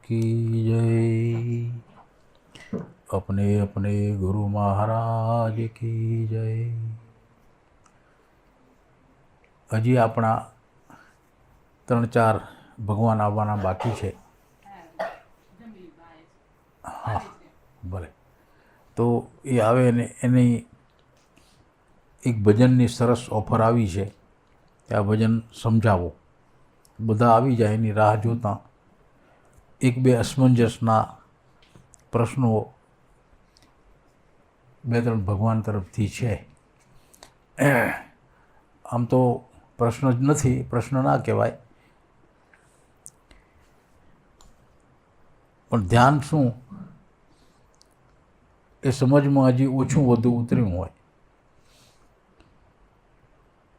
की जय। अपने अपने गुरु महाराज की जय। हजी अपना 3-4 भगवान आववाना बाकी है। हाँ भले तो ये आवे ने एनी एक भजननी सरस ऑफर आई है कि आ भजन समझावो। बधा आवी जाए एनी राह जोता एक बे असमंजसना प्रश्नों 2-3 भगवान तरफथी है। आम तो प्रश्न ज नथी, प्रश्न ना कहेवाय, पण ध्यान शू ए समझ में हजी ओछू वधु उतर्युं होय,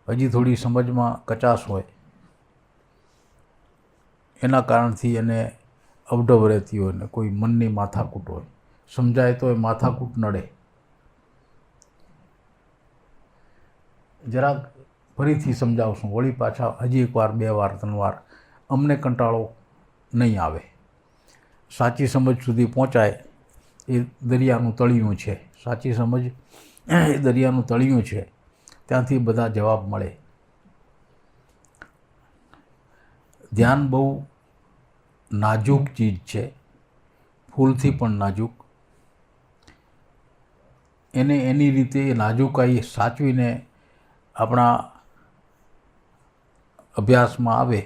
हजी थोड़ी समझ में कचाश होय, एना कारणथी एने अवडव रहती होय ने कोई मननी माथाकूट होय। समझाय तो ए माथाकूट नड़े। જરાક ફરીથી સમજાવશું, વળી પાછા હજી એકવાર 2 વાર 3 વાર અમને કંટાળો નહીં આવે। સાચી સમજ સુધી પહોંચાય એ દરિયાનું તળિયું છે। સાચી સમજ એ દરિયાનું તળિયું છે, ત્યાંથી બધા જવાબ મળે। ધ્યાન બહુ નાજુક ચીજ છે, ફૂલથી પણ નાજુક। એને એની રીતે નાજુકાઈ સાચવીને अपना अभ्यास में आवे,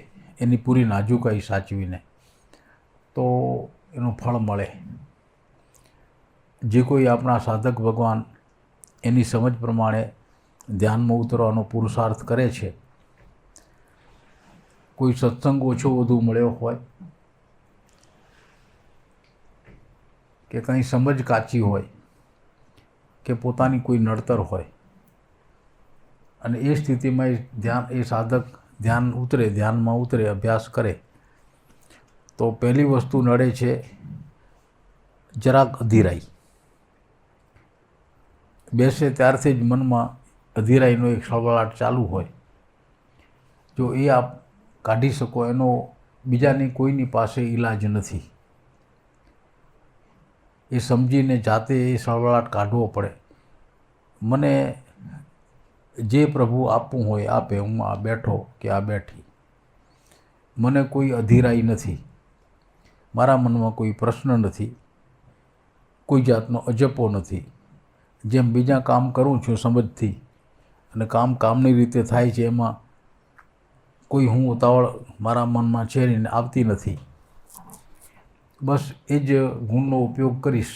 एनी पूरी नाजुकाई साचवीने तो एनु फल मळे। जे कोई अपना साधक भगवान एनी समझ प्रमाणे ध्यान में उतरवानो पुरुषार्थ करे छे, कोई सत्संग ओछो वधु मळ्यो होय के कई समझ काची होय के पोतानी कोई नड़तर होय, અને એ સ્થિતિમાં ધ્યાન એ સાધક ध्यान उतरे, ध्यान में उतरे, अभ्यास करे तो पहली वस्तु नड़े छे जराक अधीराई। बेसे त्यारथी ज मन में अधीराईनो एक सळवळाट चालू होय। जो ए आप काढी सको एनो बीजानी कोईनी पासे इलाज नथी। ए समजीने जाते ए सळवळाट काढवो पड़े। मने जे प्रभु आपू होय आपे, हूँ आ बैठो कि आ बैठी, मने कोई अधीराई नहीं, मारा मन में कोई प्रश्न नहीं, कोई जातनो अजपो नहीं। जेम बीजा काम करूँ छूँ समझथी अने काम कामनी रीते थाय छे, एमां कोई हूँ उतावळ मारा मन में छे ने आवती नहीं। बस ए ज गुणनो उपयोग करीश।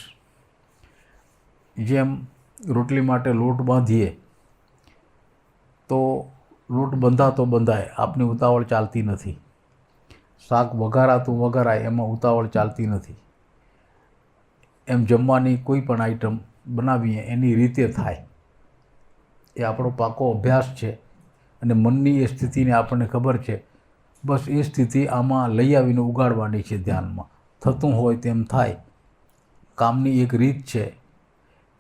जेम रोटली माटे लोट बांधीए तो लोट बंधा तो बंधाय, आपनी उतावळ चालती नहीं। शाक वघारा तो वघाराय, एमां उतावळ चालती नहीं। एम जमवानी कोई पण आइटम बनावीए एनी रीते थाय, ए आपणो पाको अभ्यास छे। अने मननी ए स्थितिने आपणे खबर छे, बस ए स्थिति आमां लई आवीने उगाड़वानी छे। ध्यानमां थतुं होय तेम थाय। कामनी एक रीत छे,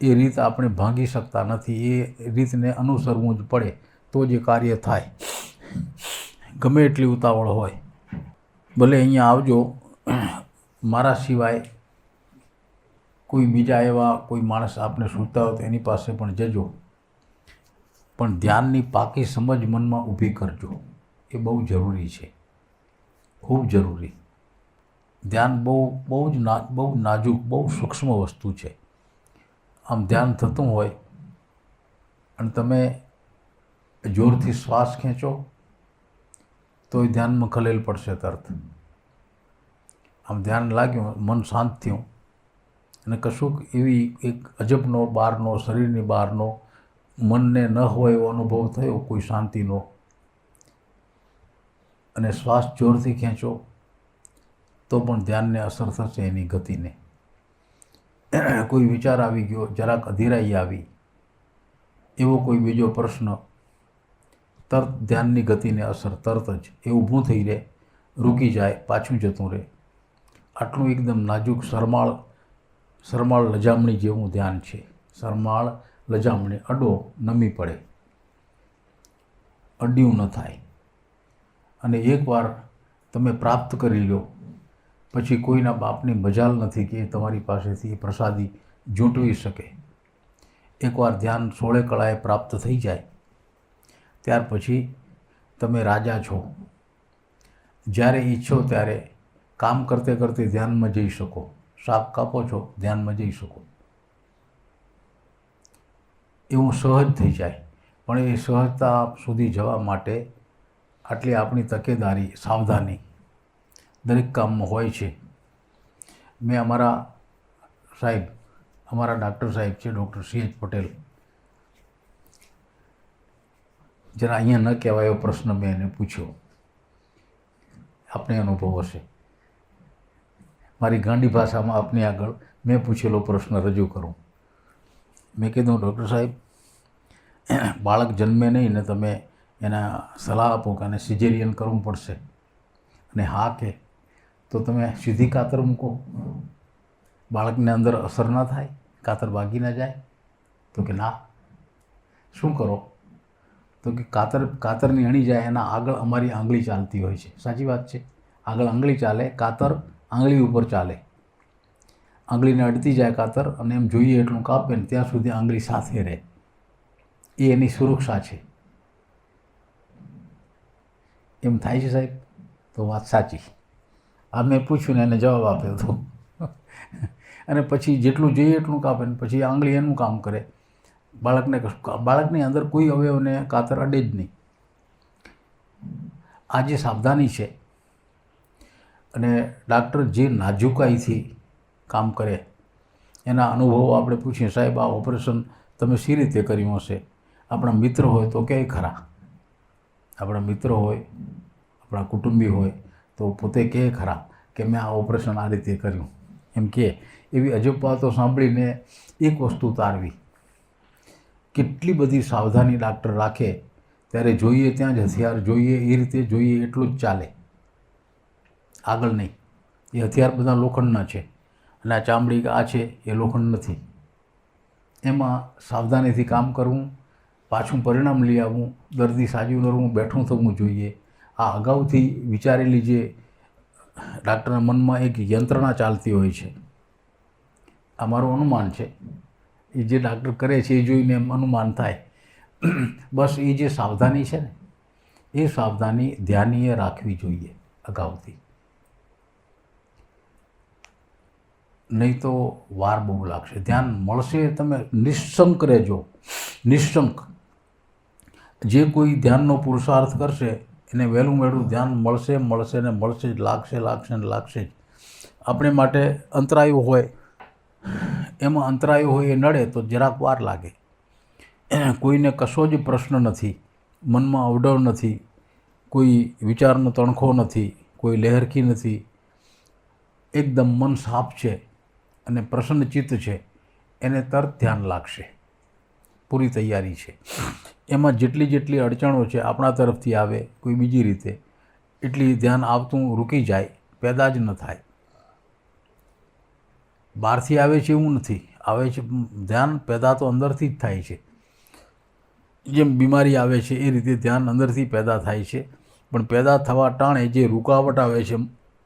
ए रीत आपणे भांगी शकता नथी। ए रीतने अनुसरवुं ज पड़े तो जे कार्य थाय। गमे एटली उतावळ होय, भले अहींया आवजो, मारा सिवाय कोई बीजा एवा कोई माणस आपने सूता हो तो एनी पासे पण जजो, पण ध्याननी पाकी समझ मन में ऊभी करजो। ए बहु जरूरी छे, खूब जरूरी। ध्यान बहु नाजुक, बहु सूक्ष्म वस्तु छे। आम ध्यान थतुं होय अने तमे जोरथी श्वास खेंचो तो ध्यान में खलेल पड़शे तर्त। आम ध्यान लाग्युं, मन शांत थयुं अने कशुंक एवी एक अजबनो बहारनो, शरीरनी बहारनो मनने न होय एवो अनुभव थयो, कोई शांतिनो, अने श्वास जोरथी खेंचो तो पण ध्यानने असर थशे एनी गतिने। कोई विचार आवी गयो, जराक अधीराई आवी, एवो कोई बीजो प्रश्न, तर्त ध्याननी गतिने असर तरत ज ए ऊभुं थई रहे, रूकी जाए, पाछुं जतुं रहे। आटलुं एकदम नाजुक सरमाळ लजामणी जेवुं ध्यान छे। सरमाळ लजामणी, अडो नमी पड़े, अड्युं न थाय। अने एक वार तमे प्राप्त करी लो પછી કોઈના બાપની મજાલ નથી કે એ તમારી પાસેથી એ પ્રસાદી જૂંટવી શકે. એકવાર ધ્યાન 16 કળાએ પ્રાપ્ત થઈ જાય ત્યાર પછી તમે રાજા છો. જ્યારે ઈચ્છો ત્યારે કામ કરતે કરતે ધ્યાનમાં જઈ શકો. શાક કાપો છો, ધ્યાનમાં જઈ શકો. એવું સહજ થઈ જાય. પણ એ સહજતા સુધી જવા માટે આટલી આપણી તકેદારી, સાવધાની દરેક કામમાં હોય છે. મેં અમારા ડાક્ટર સાહેબ છે, ડૉક્ટર CH પટેલ, જરા અહીંયા ન કહેવાય એવો પ્રશ્ન મેં એને પૂછ્યો. આપને અનુભવ હશે. મારી ગાંડી ભાષામાં આપની આગળ મેં પૂછેલો પ્રશ્ન રજૂ કરું. મેં કીધું, ડૉક્ટર સાહેબ, બાળક જન્મે નહીં ને તમે એના સલાહ આપો કે આને સિઝેરિયન કરવું પડશે, અને હા કે તો તમે સીધી કાતર મૂકો, બાળકને અંદર અસર ના થાય, કાતર ભાગી ના જાય? તો કે ના. શું કરો? તો કે કાતરની અણી જાય એના આગળ અમારી આંગળી ચાલતી હોય છે. સાચી વાત છે. આગળ આંગળી ચાલે, કાતર આંગળી ઉપર ચાલે. આંગળીને અડતી જાય કાતર, અને એમ જોઈએ એટલું કાપે ને ત્યાં સુધી આંગળી સાથે રહે. એ એની સુરક્ષા છે. એમ થાય છે સાહેબ? તો વાત સાચી. આ મેં પૂછ્યું ને એને જવાબ આપ્યો હતો. અને પછી જેટલું જોઈએ એટલું કાપે ને પછી આંગળી એનું કામ કરે. બાળકની અંદર કોઈ અવયવને કાતર અડે જ નહીં. આ જે સાવધાની છે, અને ડાક્ટર જે નાજુકાઈથી કામ કરે એના અનુભવો આપણે પૂછીએ, સાહેબ આ ઓપરેશન તમે શી રીતે કર્યું હશે? આપણા મિત્ર હોય તો કહે ખરા, આપણા મિત્ર હોય, આપણા કુટુંબી હોય તો પોતે કહે ખરા કે મેં આ ઓપરેશન આ રીતે કર્યું, એમ કહે. એવી અજબ વાતો સાંભળીને એક વસ્તુ તારવી, કેટલી બધી સાવધાની ડાક્ટર રાખે ત્યારે જોઈએ ત્યાં જ હથિયાર જોઈએ એ રીતે જોઈએ એટલું જ ચાલે, આગળ નહીં. એ હથિયાર બધા લોખંડના છે, અને આ ચામડી આ છે એ લોખંડ નથી. એમાં સાવધાનીથી કામ કરવું, પાછું પરિણામ લઈ આવવું, દર્દી સાજું કરવું, બેઠું થવું જોઈએ. આ અગાઉથી વિચારેલી જે ડાક્ટરના મનમાં એક યંત્રણા ચાલતી હોય છે, આ મારું અનુમાન છે. એ જે ડાક્ટર કરે છે એ જોઈને એમ અનુમાન થાય. બસ એ જે સાવધાની છે ને, એ સાવધાની ધ્યાનીએ રાખવી જોઈએ અગાઉથી. નહીં તો વાર બહુ લાગશે. ધ્યાન મળશે, તમે નિઃશંક રહેજો, નિઃશંક. જે કોઈ ધ્યાનનો પુરુષાર્થ કરશે એને વહેલું ધ્યાન મળશે ને મળશે જ, લાગશે ને લાગશે જ. આપણે માટે અંતરાયો હોય, એમાં અંતરાયો હોય એ નડે તો જરાક વાર લાગે. કોઈને કશો જ પ્રશ્ન નથી, મનમાં અવડવ નથી, કોઈ વિચારનો તણખો નથી, કોઈ લહેરખી નથી, એકદમ મન સાફ છે અને પ્રસન્ન ચિત્ત છે, એને તરત ધ્યાન લાગશે. પૂરી તૈયારી છે. એમાં જેટલી અડચણો છે આપણા તરફથી આવે, કોઈ બીજી રીતે, એટલી ધ્યાન આવતું રૂકી જાય, પેદા જ ન થાય. બહારથી આવે છે એવું નથી, આવે છે ધ્યાન પેદા તો અંદરથી જ થાય છે. જેમ બીમારી આવે છે એ રીતે ધ્યાન અંદરથી પેદા થાય છે. પણ પેદા થવા ટાણે જે રૂકાવટ આવે છે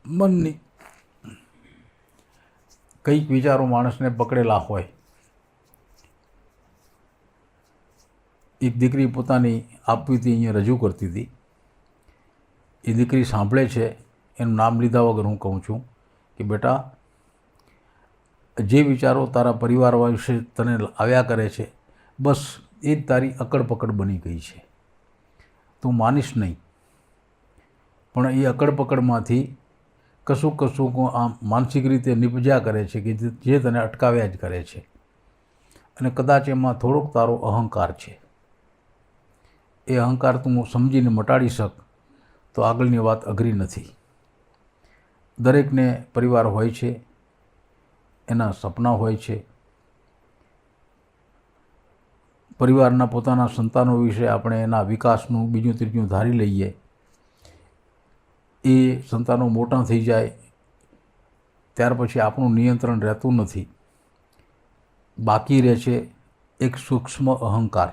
મનની, કંઈક વિચારો માણસને પકડેલા હોય. એક દીકરી પોતાની આપવીતી અહીંયા રજૂ કરતી હતી. એ દીકરી સાંભળે છે, એનું નામ લીધા વગર હું કહું છું કે બેટા, જે વિચારો તારા પરિવાર વિશે તને આવ્યા કરે છે, બસ એ જ તારી અકડ પકડ બની ગઈ છે. તું માનીશ નહીં, પણ એ અકડ પકડમાંથી કશું આમ માનસિક રીતે નિપજ્યા કરે છે કે જે તને અટકાવ્યા જ કરે છે. અને કદાચ એમાં થોડોક તારો અહંકાર છે. એ અહંકાર તું સમજીને મટાડી શક તો આગળની વાત અઘરી નથી. દરેકને પરિવાર હોય છે, એના સપના હોય છે, પરિવારના પોતાના સંતાનો વિશે આપણે એના વિકાસનું બીજું ત્રીજું ધારી લઈએ. એ સંતાનો મોટા થઈ જાય ત્યાર પછી આપણું નિયંત્રણ રહેતું નથી. બાકી રહે છે એક સૂક્ષ્મ અહંકાર.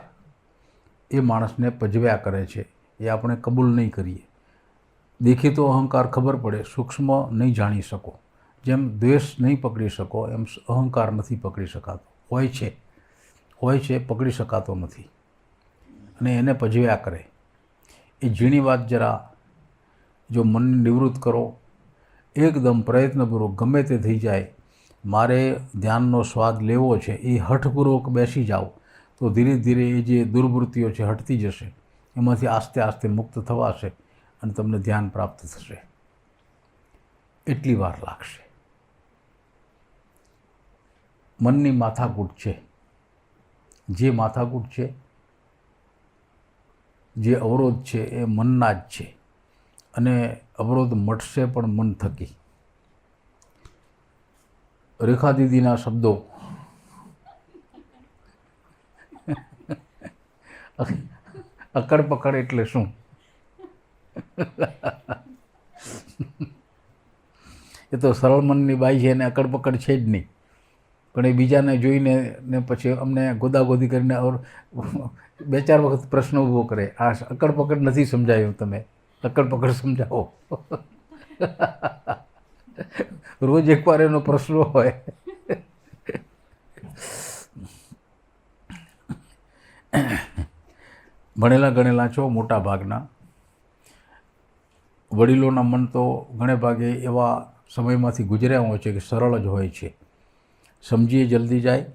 એ માણસને પજવ્યા કરે છે. એ આપણે કબૂલ નહીં કરીએ. દેખીતો અહંકાર ખબર પડે, સૂક્ષ્મ નહીં જાણી શકો. જેમ દ્વેષ નહીં પકડી શકો એમ અહંકાર નથી પકડી શકાતો. હોય છે પકડી શકાતો નથી અને એને પજવ્યા કરે. એ ઝીણી વાત જરા જો મનને નિવૃત્ત કરો, એકદમ પ્રયત્નપૂર્વક ગમે તે થઈ જાય, મારે ધ્યાનનો સ્વાદ લેવો છે, એ હઠપૂર્વક બેસી જાઓ તો ધીરે ધીરે એ જે દુર્વૃત્તિઓ છે હટતી જશે, એમાંથી આસ્તે આસ્તે મુક્ત થવાશે અને તમને ધ્યાન પ્રાપ્ત થશે. એટલી વાર લાગશે. મનની માથાકૂટ છે, જે માથાકૂટ છે, જે અવરોધ છે એ મનના જ છે અને અવરોધ મટશે પણ મન થકી. રેખા દીદીના શબ્દો અકડ પકડ એટલે શું? એ તો સરળ મનની બાઈ છે અને અકડ પકડ છે જ નહીં, પણ એ બીજાને જોઈને ને પછી અમને ગોદાગોદી કરીને બે ચાર વખત પ્રશ્ન ઊભો કરે. આ અકડ પકડ નથી સમજાયું, તમે અકડ પકડ સમજાવો. રોજ એકવાર એનો પ્રશ્ન હોય. ભણેલા ગણેલા છો મોટા ભાગના. વડીલોના મન તો ઘણે ભાગે એવા સમયમાંથી ગુજર્યા હોય છે કે સરળ જ હોય છે. સમજીએ જલ્દી જાય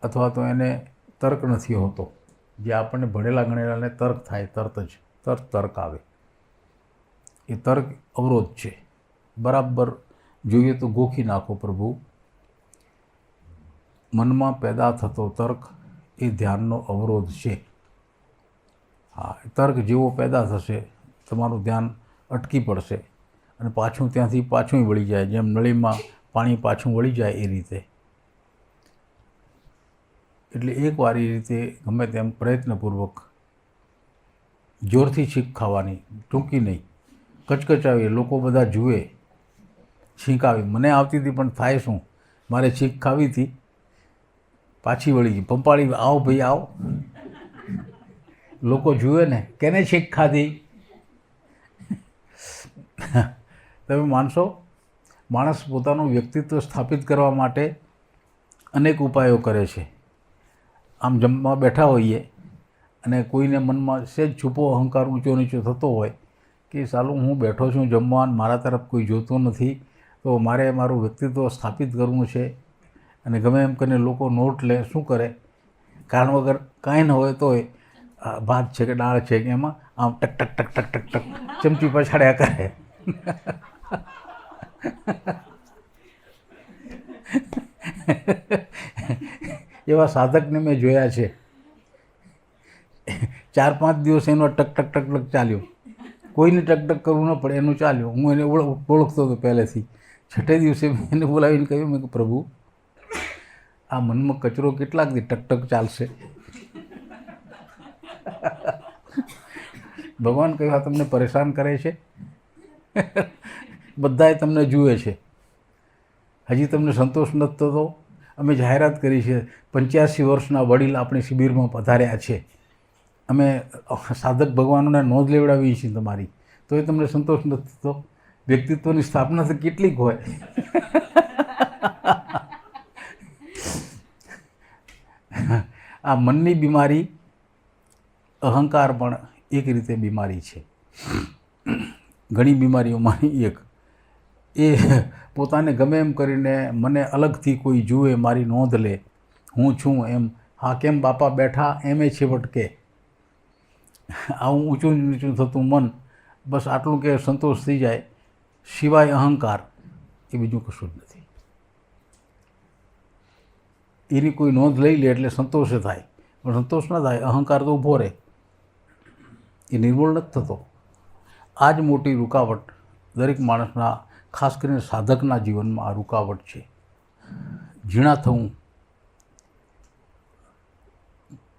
અથવા તો એને તર્ક નથી હોતો. જે આપણને ભણેલા ગણેલાને તર્ક થાય, તર્ક આવે. એ તર્ક અવરોધ છે. બરાબર જોઈએ તો ગોખી નાખો પ્રભુ. મનમાં પેદા થતો તર્ક એ ધ્યાનનો અવરોધ છે. હા, તર્ક જેવો પેદા થશે તમારું ધ્યાન અટકી પડશે અને પાછું ત્યાંથી પાછું વળી જાય. જેમ નળીમાં પાણી પાછું વળી જાય એ રીતે. એટલે એકવાર એ રીતે ગમે તેમ પ્રયત્નપૂર્વક જોરથી છીંક ખાવાની, ટૂંકી નહીં, કચકચાવી. લોકો બધા જુએ છીંક આવી. મને આવતી હતી પણ થાય શું, મારે છીંક ખાવી હતી, પાછી વળી ગઈ. પંપાળી, આવો ભાઈ આવો. લોકો જુએ ને, કેને છીંક ખાધી? તમે માનશો, માણસ પોતાનું વ્યક્તિત્વ સ્થાપિત કરવા માટે અનેક ઉપાયો કરે છે. આમ જમવા બેઠા હોઈએ અને કોઈને મનમાં સહેજ છૂપો અહંકાર ઊંચો નીચો થતો હોય કે સાલું હું બેઠો છું જમવા, મારા તરફ કોઈ જોતો નથી, તો મારે મારું વ્યક્તિત્વ સ્થાપિત કરવું છે. અને ગમે એમ કરીને લોકો નોટ લે. શું કરે? કારણ વગર કાંઈ ન હોય તોય ભાત છે કે દાળ છે કે એમાં આમ ટક ટક ટક ટક ટક ટક ચમચી પછાડ્યા કરે. એવા સાધકને મેં જોયા છે. 4-5 દિવસ એનો ટક ટક ટક ટક ચાલ્યો. કોઈને ટક ટક કરવું ન પડે, એનું ચાલ્યું. હું એને ઓળખતો હતો પહેલેથી. 6 દિવસે મેં એને બોલાવીને કહ્યું, મેં પ્રભુ આ મનમાં કચરો કેટલાક દી ટક ટક ચાલશે? ભગવાન કહ્યું, આ તમને પરેશાન કરે છે? બધાએ તમને જુએ છે, હજી તમને સંતોષ નથી થતો? અમે જાહેરાત કરી છે, 85 વર્ષના વડીલ આપણી શિબિરમાં પધાર્યા છે, અમે સાધક ભગવાનોને નોંધ લેવડાવી છીએ તમારી, તો એ તમને સંતોષ નથી થતો? વ્યક્તિત્વની સ્થાપના તો કેટલીક હોય. આ મનની બીમારી, અહંકાર પણ એક રીતે બીમારી છે. ઘણી બીમારીઓમાંની એક. એ પોતાને ગમે એમ કરીને મને અલગથી કોઈ જુએ, મારી નોંધ લે, હું છું એમ. હા, કેમ બાપા બેઠા એમ એ છેવટકે આવું ઊંચું નીચું થતું મન, બસ આટલું કે સંતોષ થઈ જાય, સિવાય અહંકાર એ બીજું કશું જ નથી. એની કોઈ નોંધ લઈ લે એટલે સંતોષ થાય, પણ સંતોષ ન થાય, અહંકાર તો ઊભો રહે, એ નિર્મૂળ નથી થતો. આ જ મોટી રૂકાવટ દરેક માણસના, ખાસ કરીને સાધકના જીવનમાં આ રૂકાવટ છે. ઝીણા થવું,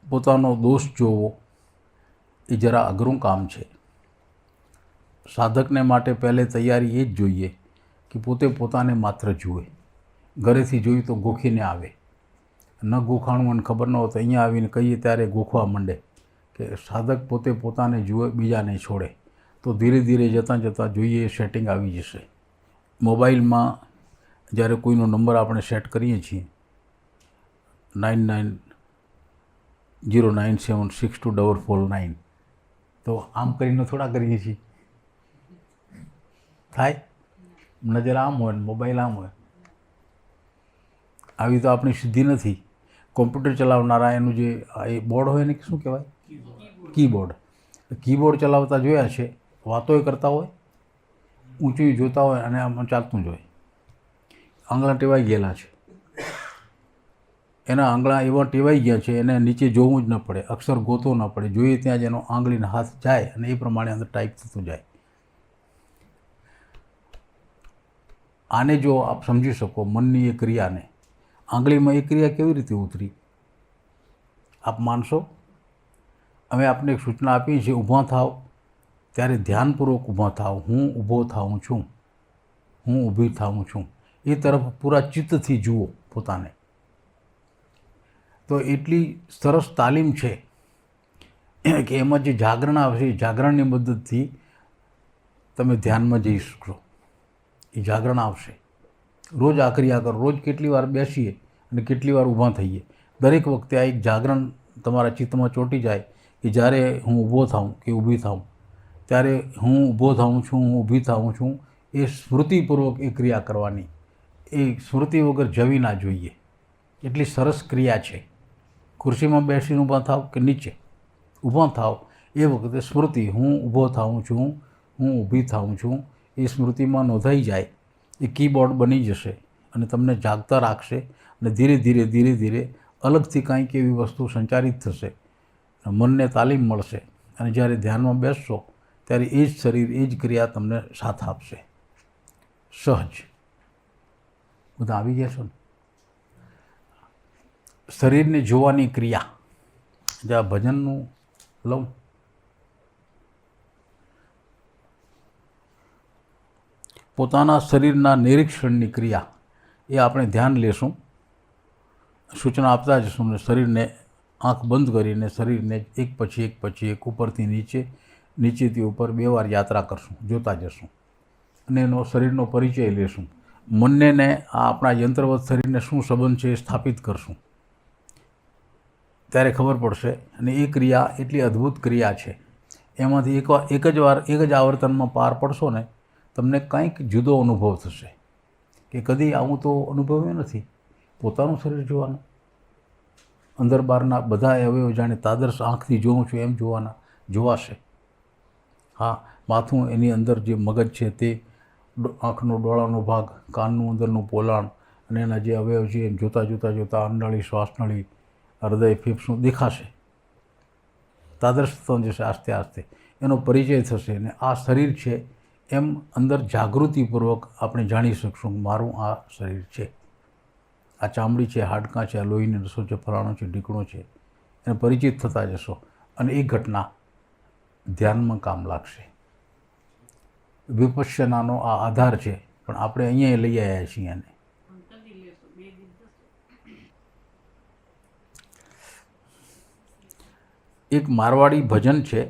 પોતાનો દોષ જોવો એ જરા અઘરું કામ છે. સાધકને માટે પહેલે તૈયારી એ જ જોઈએ કે પોતે પોતાને માત્ર જુએ. ઘરેથી જોયું તો ગોખીને આવે, ન ગોખાણું અને ખબર ન હોય તો અહીંયા આવીને કહીએ ત્યારે ગોખવા માંડે. કે સાધક પોતે પોતાને જુએ, બીજાને છોડે, તો ધીરે ધીરે જતાં જોઈએ એ સેટિંગ આવી જશે. મોબાઈલમાં જ્યારે કોઈનો નંબર આપણે સેટ કરીએ છીએ 9909762449, તો આમ કરીને થોડા કરીએ છીએ, થાય? નજર આમ હોય ને મોબાઈલ આમ હોય. આવી તો આપણી સિદ્ધિ નથી. કોમ્પ્યુટર ચલાવનારા એનું જે એ બોર્ડ હોય ને શું કહેવાય, કીબોર્ડ. કીબોર્ડ ચલાવતા જોયા છે, વાતોય કરતા હોય, ઊંચું જોતા હોય અને આમ ચાલતું જ હોય. આંગળા ટેવાઈ ગયેલા છે, એના આંગળા એવા ટેવાઈ ગયા છે, એને નીચે જોવું જ ન પડે, અક્ષર ગોતો ન પડે, જોઈએ ત્યાં જ એનો આંગળીનો હાથ જાય અને એ પ્રમાણે અંદર ટાઈપ થતું જાય. આને જો આપ સમજી શકો, મનની એ ક્રિયાને, આંગળીમાં એ ક્રિયા કેવી રીતે ઉતરી આપ માનશો? અમે આપને એક સૂચના આપી છે, ઊભા થાવ ત્યારે ધ્યાનપૂર્વક ઊભા થાવ. હું ઊભો થાઉં છું, હું ઊભી થાઉં છું, એ તરફ પૂરા ચિત્તથી જુઓ પોતાને. તો એટલી સરસ તાલીમ છે કે એમાં જે જાગરણ આવશે, એ જાગરણની મદદથી તમે ધ્યાનમાં જઈ શકશો. એ જાગરણ આવશે. રોજ આ ક્રિયા કરો. રોજ કેટલી વાર બેસીએ અને કેટલી વાર ઊભા થઈએ, દરેક વખતે આ એક જાગરણ તમારા ચિત્તમાં ચોંટી જાય કે જ્યારે હું ઊભો થાઉં કે ઊભી થાઉં ત્યારે હું ઊભો થાઉં છું, હું ઊભી થાઉં છું, એ સ્મૃતિપૂર્વક એ ક્રિયા કરવાની. એ સ્મૃતિ વગર જવી ના જોઈએ. એટલી સરસ ક્રિયા છે. ખુરશીમાં બેસીને ઊભા થાવ કે નીચે ઊભા થાવ, એ વખતે સ્મૃતિ, હું ઊભો થાઉં છું, હું ઊભી થાઉં છું, એ સ્મૃતિમાં નોંધાઈ જાય. એ કીબોર્ડ બની જશે અને તમને જાગતા રાખશે અને ધીરે ધીરે ધીરે ધીરે અલગથી કાંઈક એવી વસ્તુ સંચારિત થશે, મનને તાલીમ મળશે અને જ્યારે ધ્યાનમાં બેસશો ત્યારે એ જ શરીર, એ જ ક્રિયા તમને સાથ આપશે. સહજ. બધા આવી ગયા છો ને? શરીરને જોવાની ક્રિયા, જે આ ભજનનું લઉં, પોતાના શરીરના નિરીક્ષણની ક્રિયા, એ આપણે ધ્યાન લેશું, સૂચના આપતા જશું ને શરીરને આંખ બંધ કરીને શરીરને એક પછી એક ઉપરથી નીચે, નીચેથી ઉપર 2 વાર યાત્રા કરશું, જોતા જશું અને એનો શરીરનો પરિચય લેશું. મનને ને આ આપણા યંત્રવત શરીરને શું સંબંધ છે એ સ્થાપિત કરશું, ત્યારે ખબર પડશે. અને એ ક્રિયા એટલી અદ્ભુત ક્રિયા છે, એમાંથી એક જ આવર્તનમાં પાર પડશો ને તમને કંઈક જુદો અનુભવ થશે કે કદી આવું તો અનુભવ્યું નથી. પોતાનું શરીર જોવાનું, અંદર બહારના બધા અવયવ જાણે તાદર્શ આંખથી જોઉં છું એમ જોવાશે. હા, માથું, એની અંદર જે મગજ છે તે, આંખનો ડોળાનો ભાગ, કાનનું અંદરનું પોલાણ અને એના જે અવયવ છે એમ જોતાં અન્નનળી, શ્વાસનળી, હૃદય, ફેફસું દેખાશે. તાદર્શ થતો જશે. આસ્તે આસ્તે એનો પરિચય થશે અને આ શરીર છે એમ અંદર જાગૃતિપૂર્વક આપણે જાણી શકશું, મારું આ શરીર છે, આ ચામડી છે, હાડકાં છે, આ લોહીની નસો છે, ફલાણો છે, ઢીકણો છે, એને પરિચિત થતા જશો અને એ ઘટના ધ્યાનમાં કામ લાગશે. વિપશ્યનાનો આ આધાર છે, પણ આપણે અહીંયા લઈ આવ્યા છીએ એને. એક મારવાડી ભજન છે,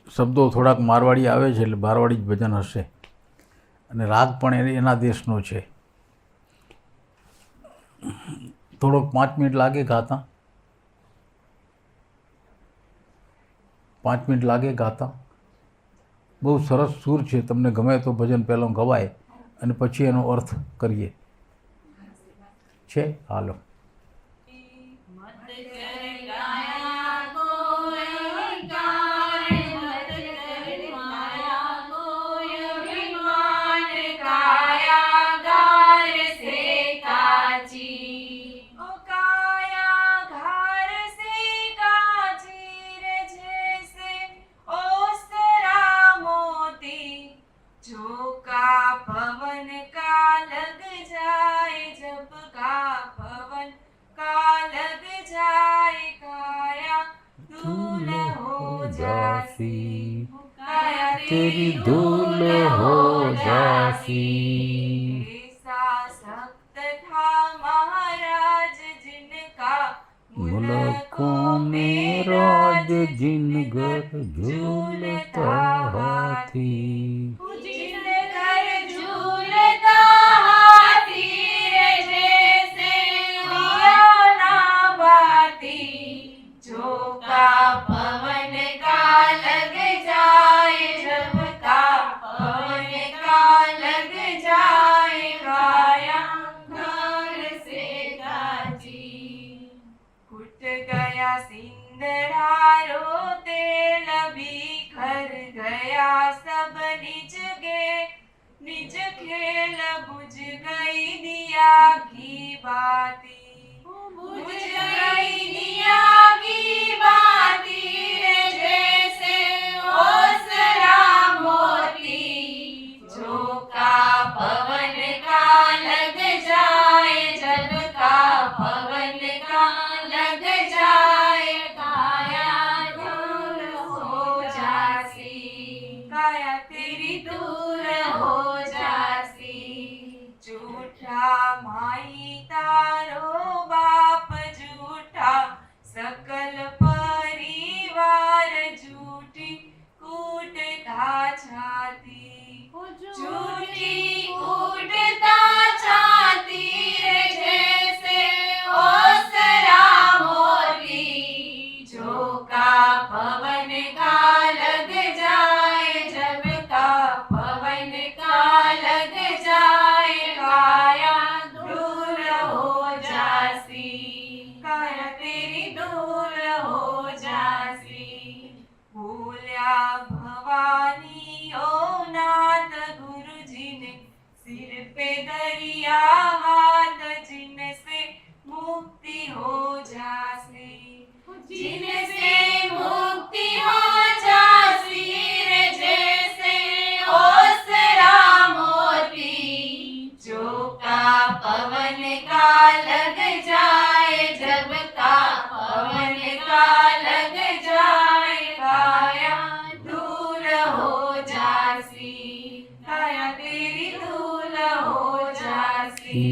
શબ્દો થોડાક મારવાડી આવે છે એટલે મારવાડી જ ભજન હશે અને રાગ પણ એના દેશનો છે. થોડોક 5 મિનિટ લાગે ગાતા, 5 મિનિટ લાગે ગાતા. બહુ સરસ સૂર છે, તમને ગમે તો ભજન પહેલાં ગવાય અને પછી એનો અર્થ કરીએ. છે? હાલો. तेरी धूल हो जासी, ऐसा सख्त था महाराज जिनका, मुल्कों में राज जिन घर झूलता हाथी, जिन घर झूलता बाती, बुझ गई दिया की बाती रे, जैसे ओसरा मोती, झोंका पवन का लग जाए, जब का पवन का लग जाए, काया दूर हो जासी, काया तेरी दूर हो जासी। झूठा माई तारो बाप झूठा, सकल परिवार झूठी कूटता छाती, झूठी कूटता छाती रे, जैसे ओसरा मोती, झोंका पवन का लग जाए, जब का पवन का लग जाए, काया दूर हो जासी, काया तेरी दूर हो जासी। बोल्या भवानी ओ नाथ, गुरुजी ने सिर पे दरिया हाथ, जिनसे मुक्ति हो जासी, जिनसे मुक्ति हो जासी रे, जैसे ओसरा मोती, झोंका पवन का लग जाए, जब का पवन का लग जाए, काया दूर हो जासी, काया तेरी दूर हो जासी।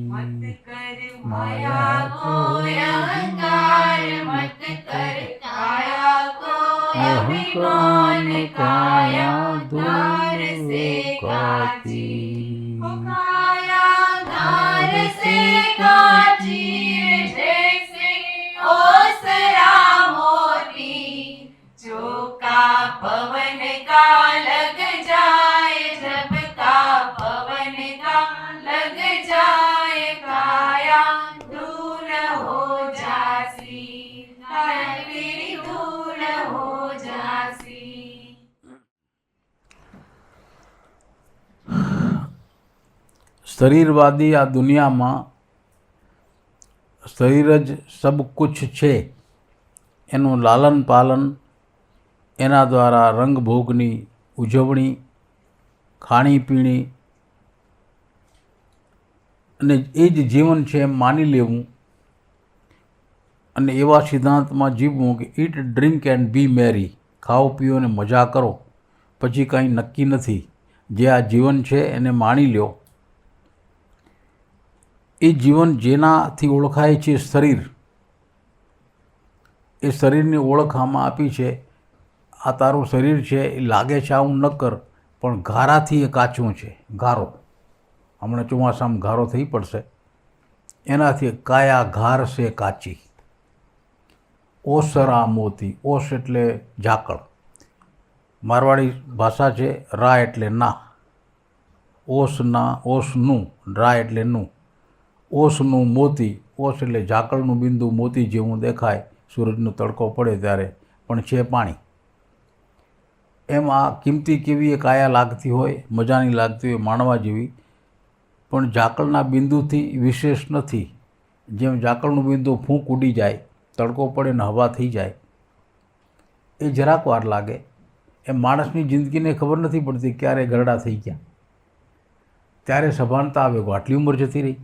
मत कर माया को अहंकार, मत कर काया को अभिमान, काया धार से काची, काया धार से काची, जैसे ओसरा मोती, झोंका पवन का लग जाए, जब का पवन का लग जाए, काया दूर हो जासी, काया तेरी दूर हो जासी। શરીરવાદી આ દુનિયામાં શરીર જ સબ કુછ છે, એનું લાલન પાલન, એના દ્વારા રંગભોગની ઉજવણી, ખાણીપીણી અને એ જ જીવન છે એમ માની લેવું અને એવા સિદ્ધાંતમાં જીવવું કે ઈટ ડ્રિંક એન્ડ બી મેરી, ખાઓ પીઓ અને મજા કરો, પછી કંઈ નક્કી નથી, જે આ જીવન છે એને માણી લ્યો। એ જીવન જેનાથી ઓળખાય છે શરીર, એ શરીરની ઓળખ આમાં આપી છે। આ તારું શરીર છે, એ લાગે છે આવું ન કર, પણ ગારાથી એ કાચું છે, ગારો, હમણાં ચોમાસામાં ગારો થઈ પડશે, એનાથી કાયા ઘાર સે કાચી। ઓસરા મોતી, ઓસ એટલે ઝાકળ, મારવાડી ભાષા છે, રા એટલે ના, ઓસના ઓસનું, રા એટલે નું, ઓસનું મોતી, ઓસ એટલે ઝાકળનું બિંદુ મોતી જેવું દેખાય સૂરજનો તડકો પડે ત્યારે, પણ છે પાણી। એમ આ કિંમતી કેવી એ કાયા લાગતી હોય, મજાની લાગતી હોય, માણવા જેવી, પણ ઝાકળના બિંદુથી વિશેષ નથી। જેમ ઝાકળનું બિંદુ ફૂંક ઉડી જાય, તડકો પડે ને હવા થઈ જાય, એ જરાક વાર લાગે। એમ માણસની જિંદગીને ખબર નથી પડતી ક્યારે ગરડા થઈ ગયા, ત્યારે સભાનતા આવે, આટલી ઉંમર જતી રહી।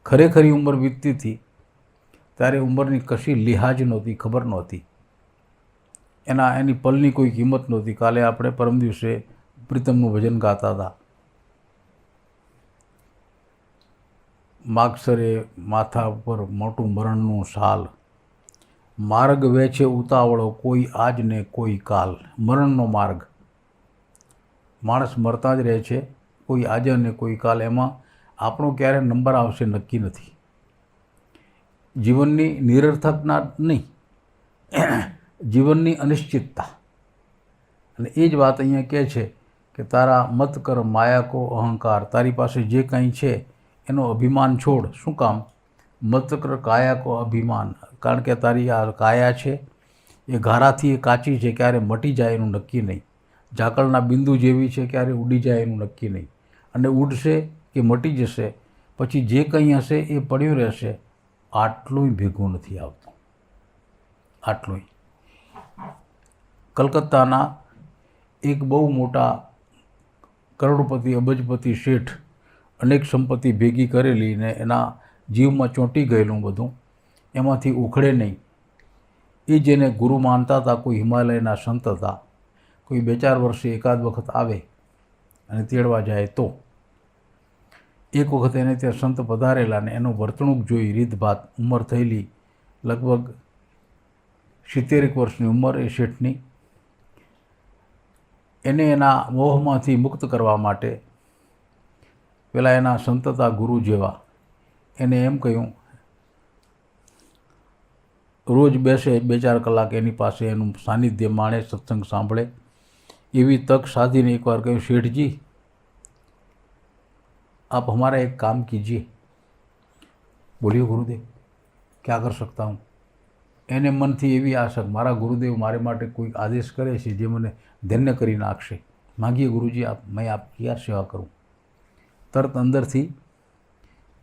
ખરેખરી ઉંમર વીતતી હતી ત્યારે ઉંમરની કશી લિહાજ નહોતી, ખબર નહોતી, એની પલની કોઈ કિંમત નહોતી। કાલે આપણે પરમ દિવસે પ્રીતમનું ભજન ગાતા હતા, માગસરે માથા ઉપર મોટું મરણનું શાલ, માર્ગ વેચે ઉતાવળો કોઈ આજ ને કોઈ કાલ। મરણનો માર્ગ, માણસ મરતા જ રહે છે, કોઈ આજે ને કોઈ કાલ, એમાં આપણો ક્યારે નંબર આવશે નક્કી નથી। જીવનની નિરર્થકતા નહીં, જીવનની અનિશ્ચિતતા। અને એ જ વાત અહીંયા કહે છે કે તારા મત કર માયા કો અહંકાર, તારી પાસે જે કંઈ છે એનો અભિમાન છોડ। શું કામ? મત કર કાયા કો અભિમાન, કારણ કે તારી આ કાયા છે એ ગારાથી એ કાચી છે, ક્યારે મટી જાય એનું નક્કી નહીં। ઝાકળના બિંદુ જેવી છે, ક્યારે ઉડી જાય એનું નક્કી નહીં, અને ઉડશે કે મટી જશે પછી જે કંઈ હશે એ પડ્યું રહેશે. આટલું ભેગું નથી આવતું, આટલું. કલકત્તાના એક બહુ મોટા કરોડપતિ અબજપતિ શેઠ અનેક સંપત્તિ ભેગી કરેલી ને એના જીવમાં ચોંટી ગયેલું બધું એમાંથી ઉખડે નહીં. એ જેને ગુરુ માનતા હતા, કોઈ હિમાલયના સંત હતા, કોઈ 2-4 વર્ષે એકાદ વખત આવે અને તેડવા જાય તો એક વખત એને ત્યાં સંત પધારેલા ને એનું વર્તણૂક જોઈ, રીતભાત, ઉંમર થયેલી લગભગ 70 વર્ષની ઉંમર એ શેઠની. એને એના મોહમાંથી મુક્ત કરવા માટે પેલા એના સંતતા ગુરુ જેવા એને એમ કહ્યું, રોજ બેસે 2-4 કલાક એની પાસે એનું સાનિધ્ય માણે, સત્સંગ સાંભળે. એવી તક સાધીને એકવાર કહ્યું, શેઠજી आप हमारा एक काम कीजिए. बोलिए गुरुदेव, क्या कर सकता हूँ. એને મનથી એવી આશા, મારા ગુરુદેવ મારે માટે કોઈ આદેશ કરે છે જે મને ધન્ય કરી નાખશે. માગીએ ગુરુજી, આપ મેં આપકી યાર સેવા કरूँ. તરત અંદરથી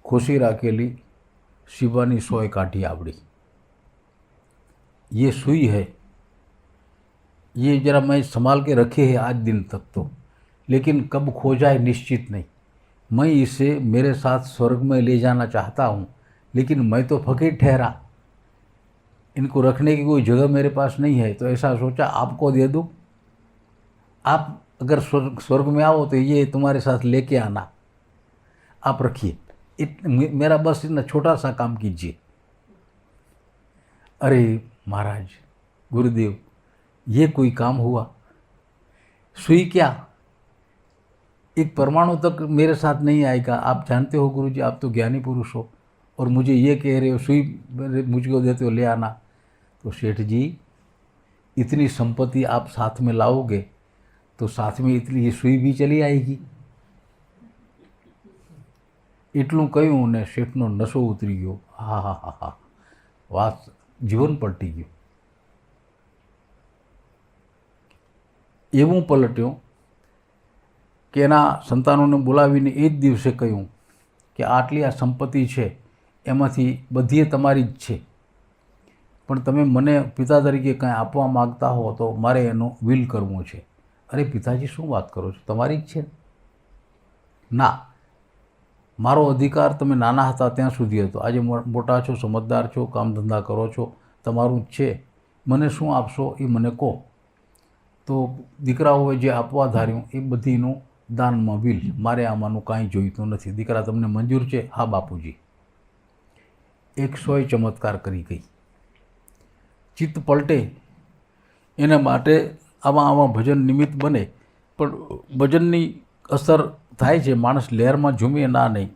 ખોસી રાખેલી શિવાની સોય કાઢી આવડી. ये सुई है, ये जरा मैं संभाल के रखे है आज दिन तक तो, लेकिन कब खो जाए निश्चित नहीं. मैं इसे मेरे साथ स्वर्ग में ले जाना चाहता हूँ, लेकिन मैं तो फकीर ठहरा, इनको रखने की कोई जगह मेरे पास नहीं है. तो ऐसा सोचा आपको दे दूँ, आप अगर स्वर्ग में आओ तो ये तुम्हारे साथ लेके आना, आप रखिए. मेरा बस इतना छोटा सा काम कीजिए. अरे महाराज, गुरुदेव, ये कोई काम हुआ. सुई क्या, एक परमाणु तक मेरे साथ नहीं आएगा. आप जानते हो गुरुजी, आप तो ज्ञानी पुरुष हो और मुझे ये कह रहे हो सुई मुझको देते हो ले आना. तो सेठ जी, इतनी संपत्ति आप साथ में लाओगे तो साथ में इतनी ये सुई भी चली आएगी. એટલું કહ્યું ને શેઠનો નશો ઉતરી ગયો. હા હા હા હા, વાત જીવન પલટી ગયું. એવું પલટ્યું કે એના સંતાનોને બોલાવીને એ જ દિવસે કહ્યું કે આટલી આ સંપત્તિ છે એમાંથી બધીએ તમારી જ છે, પણ તમે મને પિતા તરીકે કાંઈ આપવા માગતા હો તો મારે એનો વિલ કરવો છે. અરે પિતાજી, શું વાત કરો છો, તમારી જ છે. ના, મારો અધિકાર તમે નાના હતા ત્યાં સુધી હતો. આજે મોટા છો, સમજદાર છો, કામ ધંધા કરો છો, તમારું જ છે. મને શું આપશો એ મને કહો. તો દીકરાઓએ જે આપવા ધાર્યું એ બધીનું દાનમાં વિલ, મારે આમાંનું કાંઈ જોઈતું નથી. દીકરા તમને મંજૂર છે? હા બાપુજી. 100 ચમત્કાર કરી ગઈ. ચિત્ત પલટે એના માટે આવા ભજન નિમિત્ત બને, પણ ભજનની અસર થાય છે. માણસ લહેરમાં ઝૂમે ના નહીં.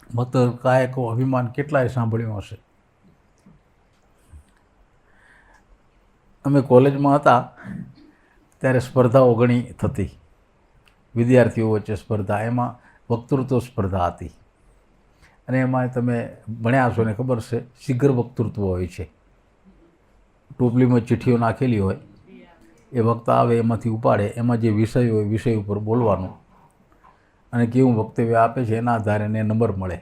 મત કાયકો અભિમાન કેટલાય સાંભળ્યું હશે. અમે કોલેજમાં હતા ત્યારે સ્પર્ધાઓ ઘણી થતી, વિદ્યાર્થીઓ વચ્ચે સ્પર્ધા. એમાં વક્તૃત્વ સ્પર્ધા હતી અને એમાં તમે ભણ્યા છો ને ખબર છે, શીઘ્ર વક્તૃત્વ હોય છે. ટોપલીમાં ચિઠ્ઠીઓ નાખેલી હોય, એ વક્તા આવે એમાંથી ઉપાડે, એમાં જે વિષય હોય વિષય ઉપર બોલવાનું અને કેવું વક્તવ્ય આપે છે એના આધારે એને નંબર મળે.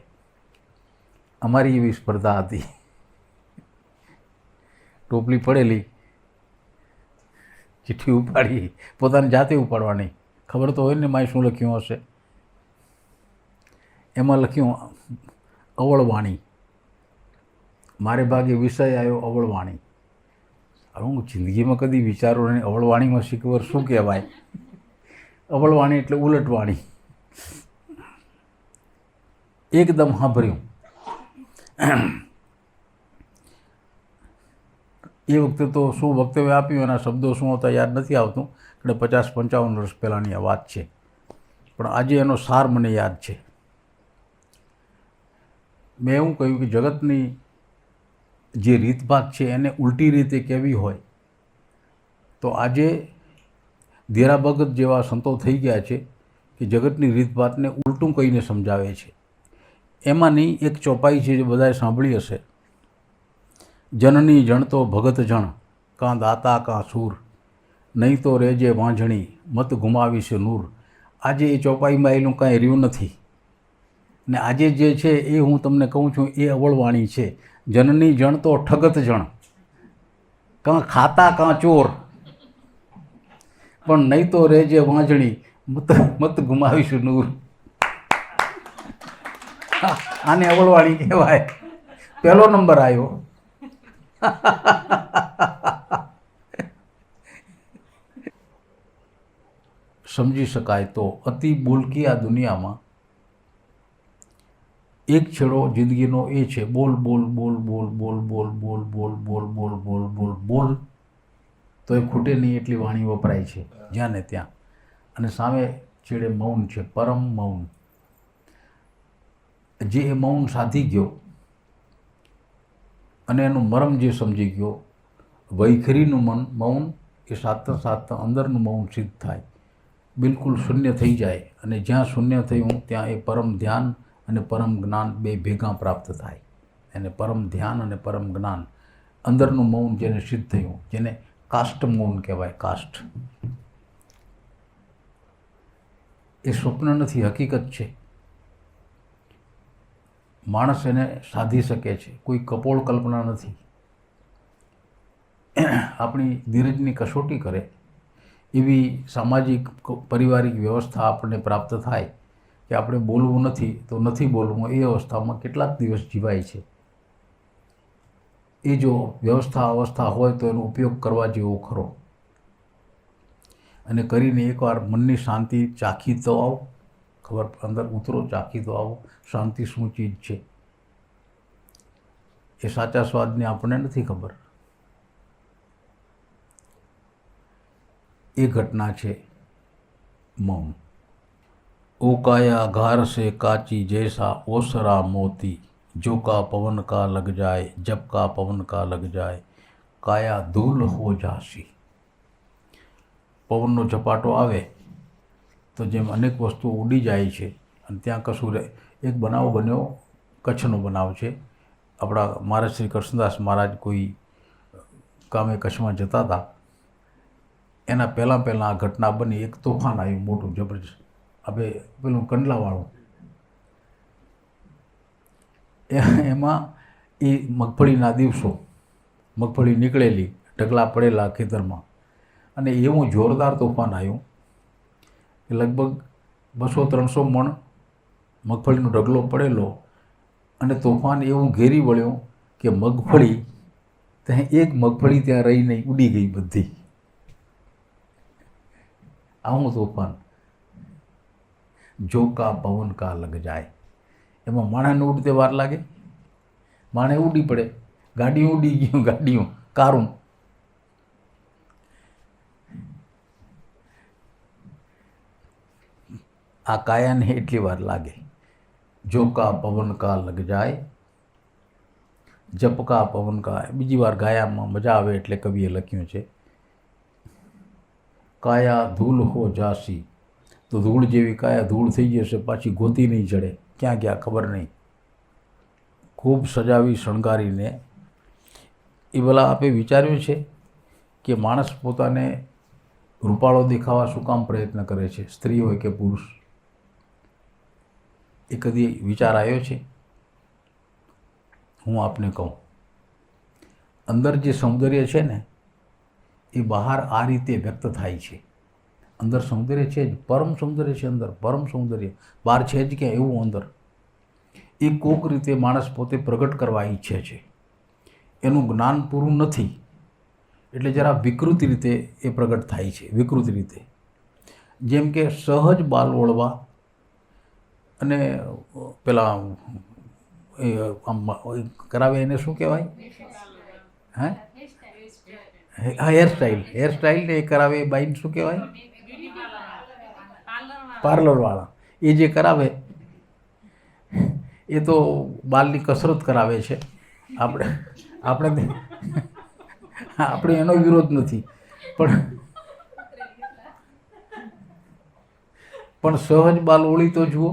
અમારી એવી સ્પર્ધા હતી. ટોપલી પડેલી, ચિઠ્ઠી ઉપાડી, પોતાની જાતે ઉપાડવાની. ખબર તો હોય ને માય શું લખ્યું હશે. એમાં લખ્યું અવળવાણી. મારે ભાગે વિષય આવ્યો અવળવાણી. હવે હું જિંદગીમાં કદી વિચારો નહીં અવળવાણીમાં શીખવર શું કહેવાય. અવળવાણી એટલે ઉલટવાણી. એકદમ સાંભળ્યું. એ વખતે તો શું વક્તવ્ય આપ્યું, એના શબ્દો શું હતા યાદ નથી આવતું, એટલે 50-55 વર્ષ પહેલાંની આ વાત છે. પણ આજે એનો સાર મને યાદ છે. મેં એવું કહ્યું કે જગતની જે રીતભાત છે એને ઉલટી રીતે કહેવી હોય તો આજે ધીરા ભગત જેવા સંતો થઈ ગયા છે કે જગતની રીતભાતને ઉલટું કહીને સમજાવે છે. એમાંની એક ચોપાઈ છે જે બધાએ સાંભળી હશે, જનની જણતો ભગત જણ, કાં દાતા કાં સૂર, નહીં તો રેજે વાંઝણી, મત ગુમાવીશે નૂર. આજે એ ચોપાઈમાં એનું કાંઈ રહ્યું નથી. ને આજે જે છે એ હું તમને કહું છું એ અવળવાણી છે. જનની જણ તો ઠગત જણ, કાં ખાતા કાં ચોર, પણ નહીં તો રેજે વાંજણી, મત ગુમાવીશું નૂર. આને અવળવાણી કહેવાય. પહેલો નંબર આવ્યો. સમજી શકાય તો અતિ બોલકી આ દુનિયામાં એક છેડો જિંદગીનો એ છે, બોલ બોલ બોલ બોલ બોલ બોલ બોલ બોલ બોલ બોલ બોલ બોલ બોલ, તો એ ખૂટે નહીં એટલી વાણી વપરાય છે જ્યાં ને ત્યાં. અને સામે છેડે મૌન છે, પરમ મૌન. જે એ મૌન સાધી ગયો અને એનું મરમ જે સમજી ગયો, વૈખરીનું મૌન એ સાતતા સાતતા અંદરનું મૌન સિદ્ધ થાય, બિલકુલ શૂન્ય થઈ જાય. અને જ્યાં શૂન્ય થયું ત્યાં એ પરમ ધ્યાન અને પરમ જ્ઞાન બે ભેગા પ્રાપ્ત થાય. અને પરમ ધ્યાન અને પરમ જ્ઞાન, અંદરનું મૌન જેને સિદ્ધ થયું, જેને કાષ્ટ મૌન કહેવાય. કાષ્ટ એ સ્વપ્ન નથી, હકીકત છે. માણસ એને સાધી શકે છે, કોઈ કપોળ કલ્પના નથી. આપણી ધીરજની કસોટી કરે એવી સામાજિક પારિવારિક વ્યવસ્થા આપણને પ્રાપ્ત થાય કે આપણે બોલવું નથી તો નથી બોલવું, એ અવસ્થામાં કેટલાક દિવસ જીવાય છે. એ જો અવસ્થા હોય તો એનો ઉપયોગ કરવા જેવો ખરો. અને કરીને એકવાર મનની શાંતિ ચાખી તો આવો, ખબર અંદર ઉતરો, ચાખી તો આવો શાંતિ શું ચીજ છે. એ સાચા સ્વાદની આપણને નથી ખબર. એ ઘટના છે મૌન. ओ काया घार से काची जैसा ओसरा मोती, जो का पवन का लग जाए जब का पवन का लग जाए काया धूल हो जासी. પવનનો ઝપાટો આવે તો જેમ અનેક વસ્તુઓ ઉડી જાય છે અને ત્યાં કશું રહે. એક બનાવ બન્યો, કચ્છનો બનાવ છે. આપણા મહારાજ શ્રી કૃષ્ણદાસ મહારાજ કોઈ કામે કચ્છમાં જતા હતા. એના પહેલાં આ ઘટના બની. એક તોફાન આવ્યું મોટું જબરજસ્ત, આપણે પેલું કંડલાવાળું. એમાં એ મગફળીના દિવસો, મગફળી નીકળેલી, ઢગલા પડેલા ખેતરમાં, અને એવું જોરદાર તોફાન આવ્યું કે લગભગ 200-300 મણ મગફળીનો ઢગલો પડેલો. અને તોફાન એવું ઘેરી વળ્યું કે મગફળી ત્યાં એક મગફળી ત્યાં રહી નહીં, ઉડી ગઈ બધી. આવું તોફાન. જો કા પવન કા લગ જાય. એમાં માણસને ઉડતે વાર લાગે, માણે ઉડી પડે. ગાડીઓ ઉડી ગયું, ગાડીઓ, કારું. આ કાયાને એટલી વાર લાગે. જો કા પવન કા લગ જાય, જપ કા પવન કા. બીજી વાર ગાયામાં મજા આવે એટલે કવિએ લખ્યું છે, કાયા ધૂલ હો જાસી. તો ધૂળ જેવી કાયા ધૂળ થઈ જશે, પાછી ગોતી નહીં ચડે, ક્યાં ગયા ખબર નહીં. ખૂબ સજાવી શણગારીને. એ ભલા આપે વિચાર્યું છે કે માણસ પોતાને રૂપાળો દેખાવા શું કામ પ્રયત્ન કરે છે, સ્ત્રી હોય કે પુરુષ? એ કદી વિચાર આવ્યો છે? હું આપને કહું, અંદર જે સૌંદર્ય છે ને એ બહાર આ રીતે વ્યક્ત થાય છે. અંદર સૌંદર્ય છે જ, પરમ સૌંદર્ય છે અંદર, પરમ સૌંદર્ય. બહાર છે જ ક્યાં એવું અંદર. એ કોક રીતે માણસ પોતે પ્રગટ કરવા ઈચ્છે છે. એનું જ્ઞાન પૂરું નથી એટલે જરા વિકૃતિ રીતે એ પ્રગટ થાય છે, વિકૃતિ રીતે. જેમ કે સહજ બાલ વળવા અને પેલા એ આમ કરાવે એને શું કહેવાય? હા, હેરસ્ટાઈલ એ કરાવે એ બાઈને શું કહેવાય? પાર્લરવાળા. એ જે કરાવે એ તો બાલની કસરત કરાવે છે. આપણે એનો વિરોધ નથી, પણ સહજ બાલ ઓળી તો જુઓ.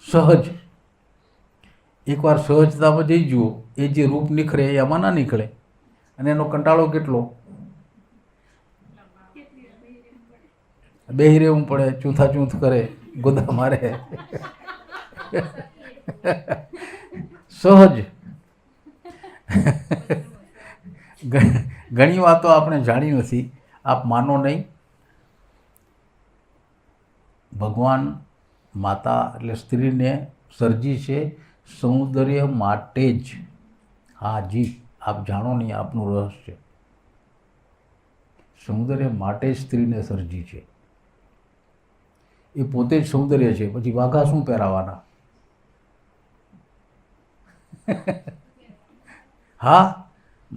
સહજ એકવાર સહજતામાં જઈ જુઓ, એ જે રૂપ નીકળે એ આમાં ના નીકળે. અને એનો કંટાળો કેટલો. બેહી રહેવું પડે, ચૂંથા ચૂંથ કરે, ગોદા મારે. સહજ. ઘણી વાતો આપણે જાણી નથી. આપ માનો નહીં, ભગવાન માતા એટલે સ્ત્રીને સર્જી છે સૌંદર્ય માટે જ. હા જી, આપ જાણો નહીં આપનું રહસ્ય. સૌંદર્ય માટે જ સ્ત્રીને સર્જી છે. એ પોતે જ સૌંદર્ય છે. પછી વાઘા શું પહેરાવાના? હા,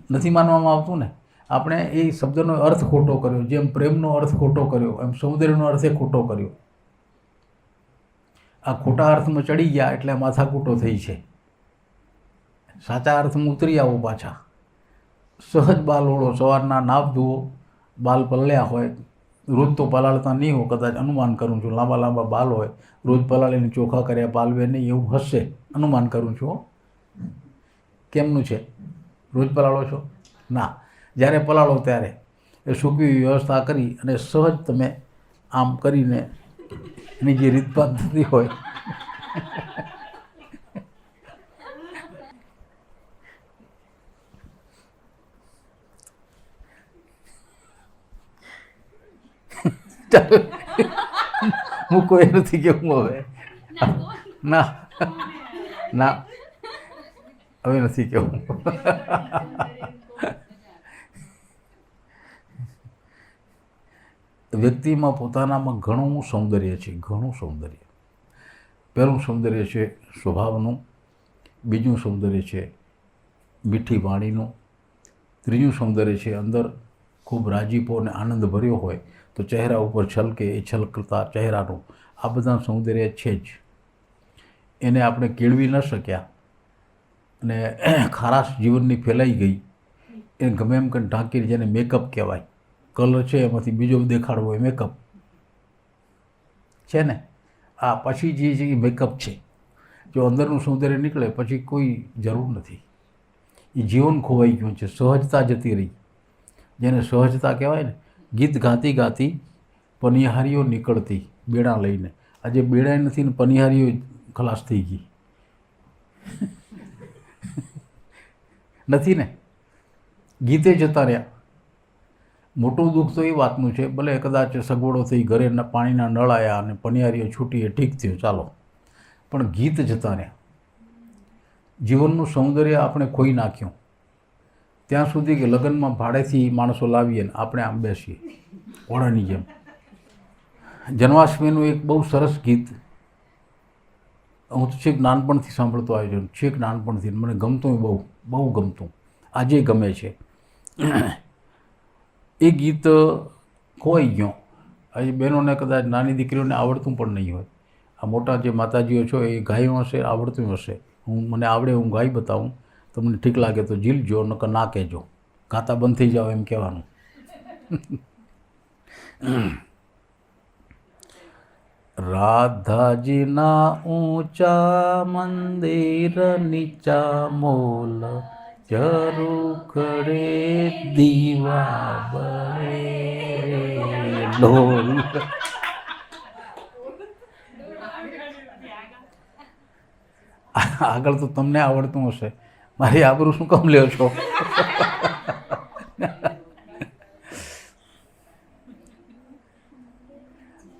નથી માનવામાં આવતું ને. આપણે એ શબ્દનો અર્થ ખોટો કર્યો. જેમ પ્રેમનો અર્થ ખોટો કર્યો, એમ સૌંદર્યનો અર્થ ખોટો કર્યો. આ ખોટા અર્થમાં ચડી ગયા એટલે માથાકૂટો થઈ છે. સાચા અર્થમાં ઉતરી આવો પાછા. સહજ બાલ ઓળો, સવારના નાવ ધુઓ, બાલ પલળ્યા હોય. રોજ તો પલાળતા નહીં હો, કદાચ અનુમાન કરું છું. લાંબા લાંબા બાલ હોય, રોજ પલાળીને ચોખ્ખા કર્યા પાલવે નહીં, એવું હશે, અનુમાન કરું છું. કેમનું છે? રોજ પલાળો છો? ના, જ્યારે પલાળો ત્યારે એ સૂકવી વ્યવસ્થા કરી અને સહજ તમે આમ કરીને એની જે રીતભાત થતી હોય ચાલો, હું કોઈ નથી કેવું હવે. ના ના, હવે નથી કેવું. વ્યક્તિમાં પોતાનામાં ઘણું સૌંદર્ય છે, ઘણું સૌંદર્ય. પહેલું સૌંદર્ય છે સ્વભાવનું, બીજું સૌંદર્ય છે મીઠી વાણીનું, ત્રીજું સૌંદર્ય છે અંદર ખૂબ રાજીપો અને આનંદ ભર્યો હોય તો ચહેરા ઉપર છલકે એ છલકતા ચહેરાનું. આ બધા સૌંદર્ય છે જ. એને આપણે કેળવી ન શક્યા અને ખારાશ જીવનની ફેલાઈ ગઈ. એને ગમે એમ કંઈ ઢાંકીને, જેને મેકઅપ કહેવાય, કલર છે એમાંથી બીજો દેખાડવો એ મેકઅપ છે ને. આ પછી જે છે એ મેકઅપ છે. જો અંદરનું સૌંદર્ય નીકળે પછી કોઈ જરૂર નથી. એ જીવન ખોવાઈ ગયું છે, સહજતા જતી રહી. જેને સહજતા કહેવાય ને. ગીત ગાતી ગાતી પનિહારીઓ નીકળતી બેડા લઈને. આજે બેડાય નથી ને પનિહારીઓ ખલાસ થઈ ગઈ નથી ને. ગીતે જતા રહ્યા. મોટું દુઃખ તો એ વાતનું છે, ભલે કદાચ સગવડો થઈ, ઘરે પાણીના નળ આવ્યા અને પનિહારીઓ છૂટી, એ ઠીક થયું, ચાલો, પણ ગીત જતા રહ્યા. જીવનનું સૌંદર્ય આપણે ખોઈ નાખ્યું. ત્યાં સુધી કે લગ્નમાં ભાડેથી માણસો લાવીએ ને આપણે આમ બેસીએ ઓળાની જેમ. જન્માષ્ટમીનું એક બહુ સરસ ગીત હું તો છેક નાનપણથી સાંભળતો આવ્યો છું, છેક નાનપણથી. મને ગમતું, બહુ બહુ ગમતું, આજે ગમે છે. એ ગીત ખોવાઈ ગયો. આજે બહેનોને કદાચ નાની દીકરીઓને આવડતું પણ નહીં હોય. આ મોટા જે માતાજીઓ છો એ ગાયું હશે, આવડતું હશે. મને આવડે, હું ગાઈ બતાવું. તમને ઠીક લાગે તો ઝીલજો, નકર ના કહેજો. ગાતા બંધ થઈ જાઓ એમ કહેવાનું. રાધાજીના ઊંચા મંદિર નીચા મોલ, ચરુખડે દીવા બળે લોલ. આગળ તો તમને આવડતું હશે, મારી આબરૂ શું કામ લ્યો છો?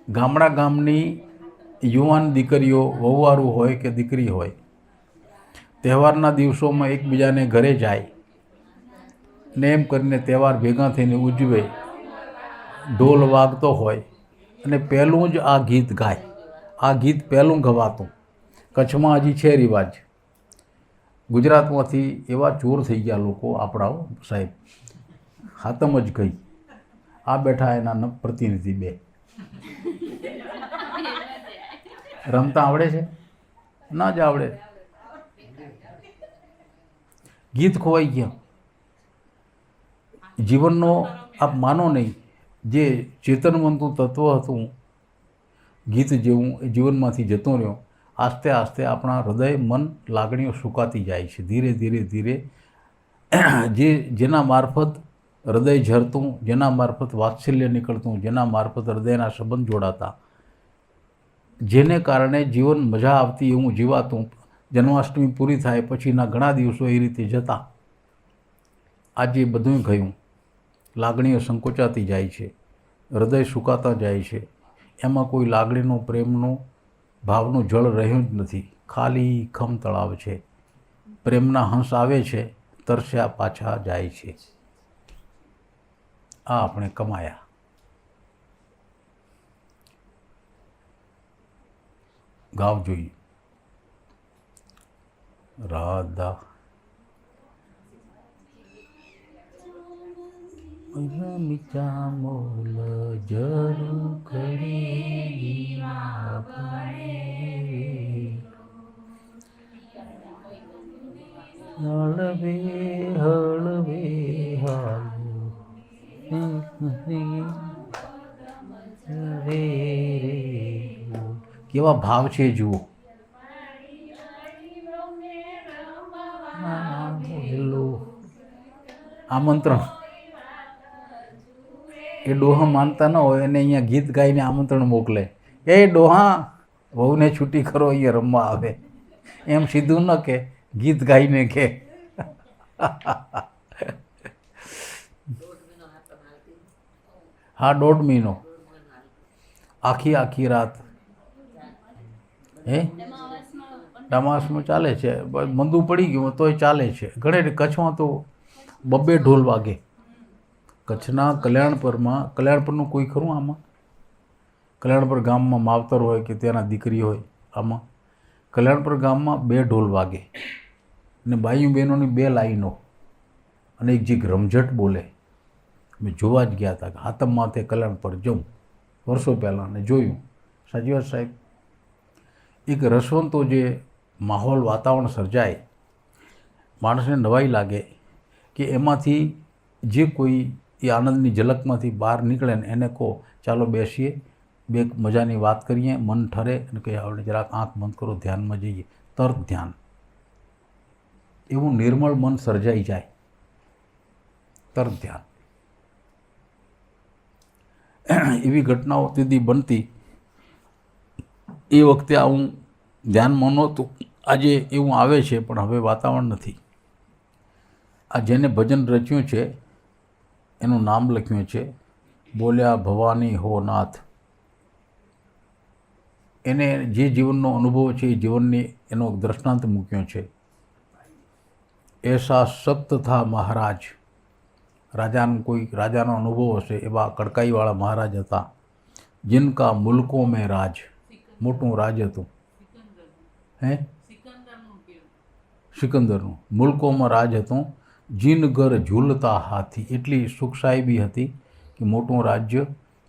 ગામડા ગામની યુવાન દીકરીઓ, વહુવારું હોય કે દીકરી હોય, તહેવારના દિવસોમાં એકબીજાને ઘરે જાય ને એમ કરીને તહેવાર ભેગા થઈને ઉજવે. ઢોલ વાગતો હોય અને પહેલું જ આ ગીત ગાય. આ ગીત પહેલું ગવાતું. કચ્છમાં હજી છે રિવાજ. ગુજરાતમાંથી એવા ચોર થઈ ગયા લોકો આપણાઓ સાહેબ. હાતમ જ ગઈ. આ બેઠા એના પ્રતિનિધિ બે. રમતા આવડે છે? ના જ આવડે. ગીત ખોવાઈ ગયા. જીવનનો આપ માનો નહીં, જે ચેતનવંતું તત્વ હતું ગીત જેવું, એ જીવનમાંથી જતો રહ્યો. આસ્તે આસ્તે આપણા હૃદય, મન, લાગણીઓ સુકાતી જાય છે ધીરે ધીરે ધીરે. જેના મારફત હૃદય ઝરતું, જેના મારફત વાત્સલ્ય નીકળતું, જેના મારફત હૃદયના સંબંધ જોડાતા, જેને કારણે જીવન મજા આવતી એવું જીવાતું. જન્માષ્ટમી પૂરી થાય પછીના ઘણા દિવસો એ રીતે જતા. આજે બધું ગયું, લાગણીઓ સંકોચાતી જાય છે, હૃદય સુકાતા જાય છે. એમાં કોઈ લાગણીનો, પ્રેમનો, ભાવનું જળ રહ્યું જ નથી. ખાલી ખમ તળાવ છે. પ્રેમના હંસ આવે છે, તરસ્યા પાછા જાય છે. આ આપણે કમાયા. ગાવ જોઈએ. રાધા મીઠા મોલ જરૂર કરી હળવે હળવે કેવા ભાવ છે જુઓ. આમંત્રણ, એ ડોહા માનતા ન હોય એને અહીંયા ગીત ગાઈને આમંત્રણ મોકલે. એ ડોહા વહુને છૂટી કરો, અહીંયા રમવા આવે. એમ સીધું ન કે, ગીત ગાઈને કે. હા, 1.5 મહિનો, આખી આખી રાત. હે તમાસમાં ચાલે છે, મંદું પડી ગયું તોય ચાલે છે. ઘણે કચ્છમાં તો 2 ઢોલ વાગે. કચ્છના કલ્યાણપુરનું કોઈ ખરું આમાં? કલ્યાણપુર ગામમાં માવતર હોય કે ત્યાંના દીકરી હોય, આમાં કલ્યાણપુર ગામમાં 2 ઢોલ વાગે અને બાઈઓ બહેનોની 2 લાઈનો અને એક જીક રમઝટ બોલે. મેં જોવા જ ગયા હતા કે હાતમ માથે કલ્યાણપુર જઉં વર્ષો પહેલાં ને જોયું. સાચી વાત સાહેબ. એક રસવંતો જે માહોલ, વાતાવરણ સર્જાય, માણસને નવાઈ લાગે કે એમાંથી જે કોઈ એ આનંદની ઝલકમાંથી બહાર નીકળે ને એને કહો ચાલો બેસીએ, 2 મજાની વાત કરીએ, મન ઠરે અને કહે આપણે જરાક આંખ બંધ કરો, ધ્યાનમાં જઈએ. તરત ધ્યાન, એવું નિર્મળ મન સર્જાઈ જાય. તરત ધ્યાન. એવી ઘટનાઓ તેથી બનતી. એ વખતે આવું ધ્યાનમાં નહોતું. આજે એવું આવે છે પણ હવે વાતાવરણ નથી. આ જેને ભજન રચ્યું છે એનું નામ લખ્યું છે બોલ્યા ભવાની હો નાથ. એને જે જીવનનો અનુભવ છે એ જીવનની એનો દ્રષ્ટાંત મૂક્યો છે. એસા સખ્ત થા મહારાજ. રાજાનો અનુભવ હશે એવા કડકાઈવાળા મહારાજ હતા. જિનકા મુલ્કો મેં રાજ, મોટું રાજ હતું. હે સિકંદરનું મુલ્કોમાં રાજ હતું. જીન ઘર ઝૂલતા હાથી, એટલી સુખ સાહેબી હતી કે મોટું રાજ્ય,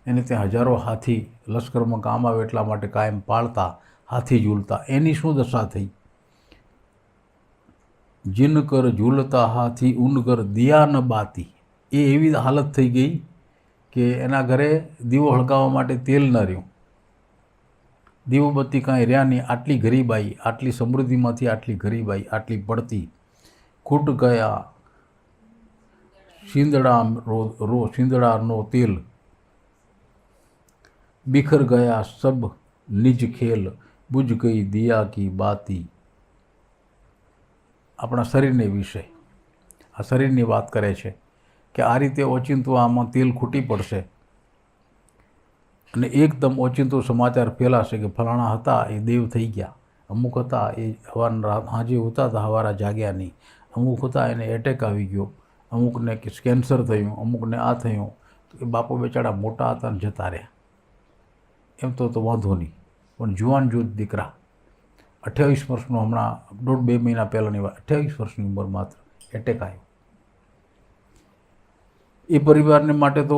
એને ત્યાં હજારો હાથી લશ્કરમાં કામ આવે એટલા માટે કાયમ પાળતા, હાથી ઝૂલતા. એની શું દશા થઈ? જીન કર ઝૂલતા હાથી ઉન ઘર દિયા ન બાતી. એ એવી હાલત થઈ ગઈ કે એના ઘરે દીવો હળગાવવા માટે તેલ ન રહ્યું, દીવબત્તી કાંઈ રહ્યા નહીં. આટલી ગરીબાઈ, આટલી સમૃદ્ધિમાંથી આટલી ગરીબાઈ, આટલી પડતી. ખૂટ ગયા સિંદડાનો તેલ, बिखर गया सब निज खेल, बुझ गई दिया की बाती. આપણા શરીરને વિશે આ શરીરની વાત કરે છે કે આ રીતે ઓચિંતું આમાં તેલ ખૂટી પડશે અને એકદમ ઓચિંતું સમાચાર ફેલાશે કે ફલાણા હતા એ દેવ થઈ ગયા, અમુક હતા એ હાજે હોતા હતા હવારા જાગ્યા નહીં, અમુક હતા એને એટેક આવી ગયો, અમુકને કેન્સર થયું, અમુકને આ થયું. તો એ બાપો બેચારા મોટા હતા ને જતા રહ્યા. એમ તો વાંધો નહીં, પણ જુવાન જૂથ દીકરા 28 વર્ષનો, હમણાં 1.5-2 મહિના પહેલાંની વાત, 28 વર્ષની ઉંમર માત્ર એટેક આવ્યો. એ પરિવારને માટે તો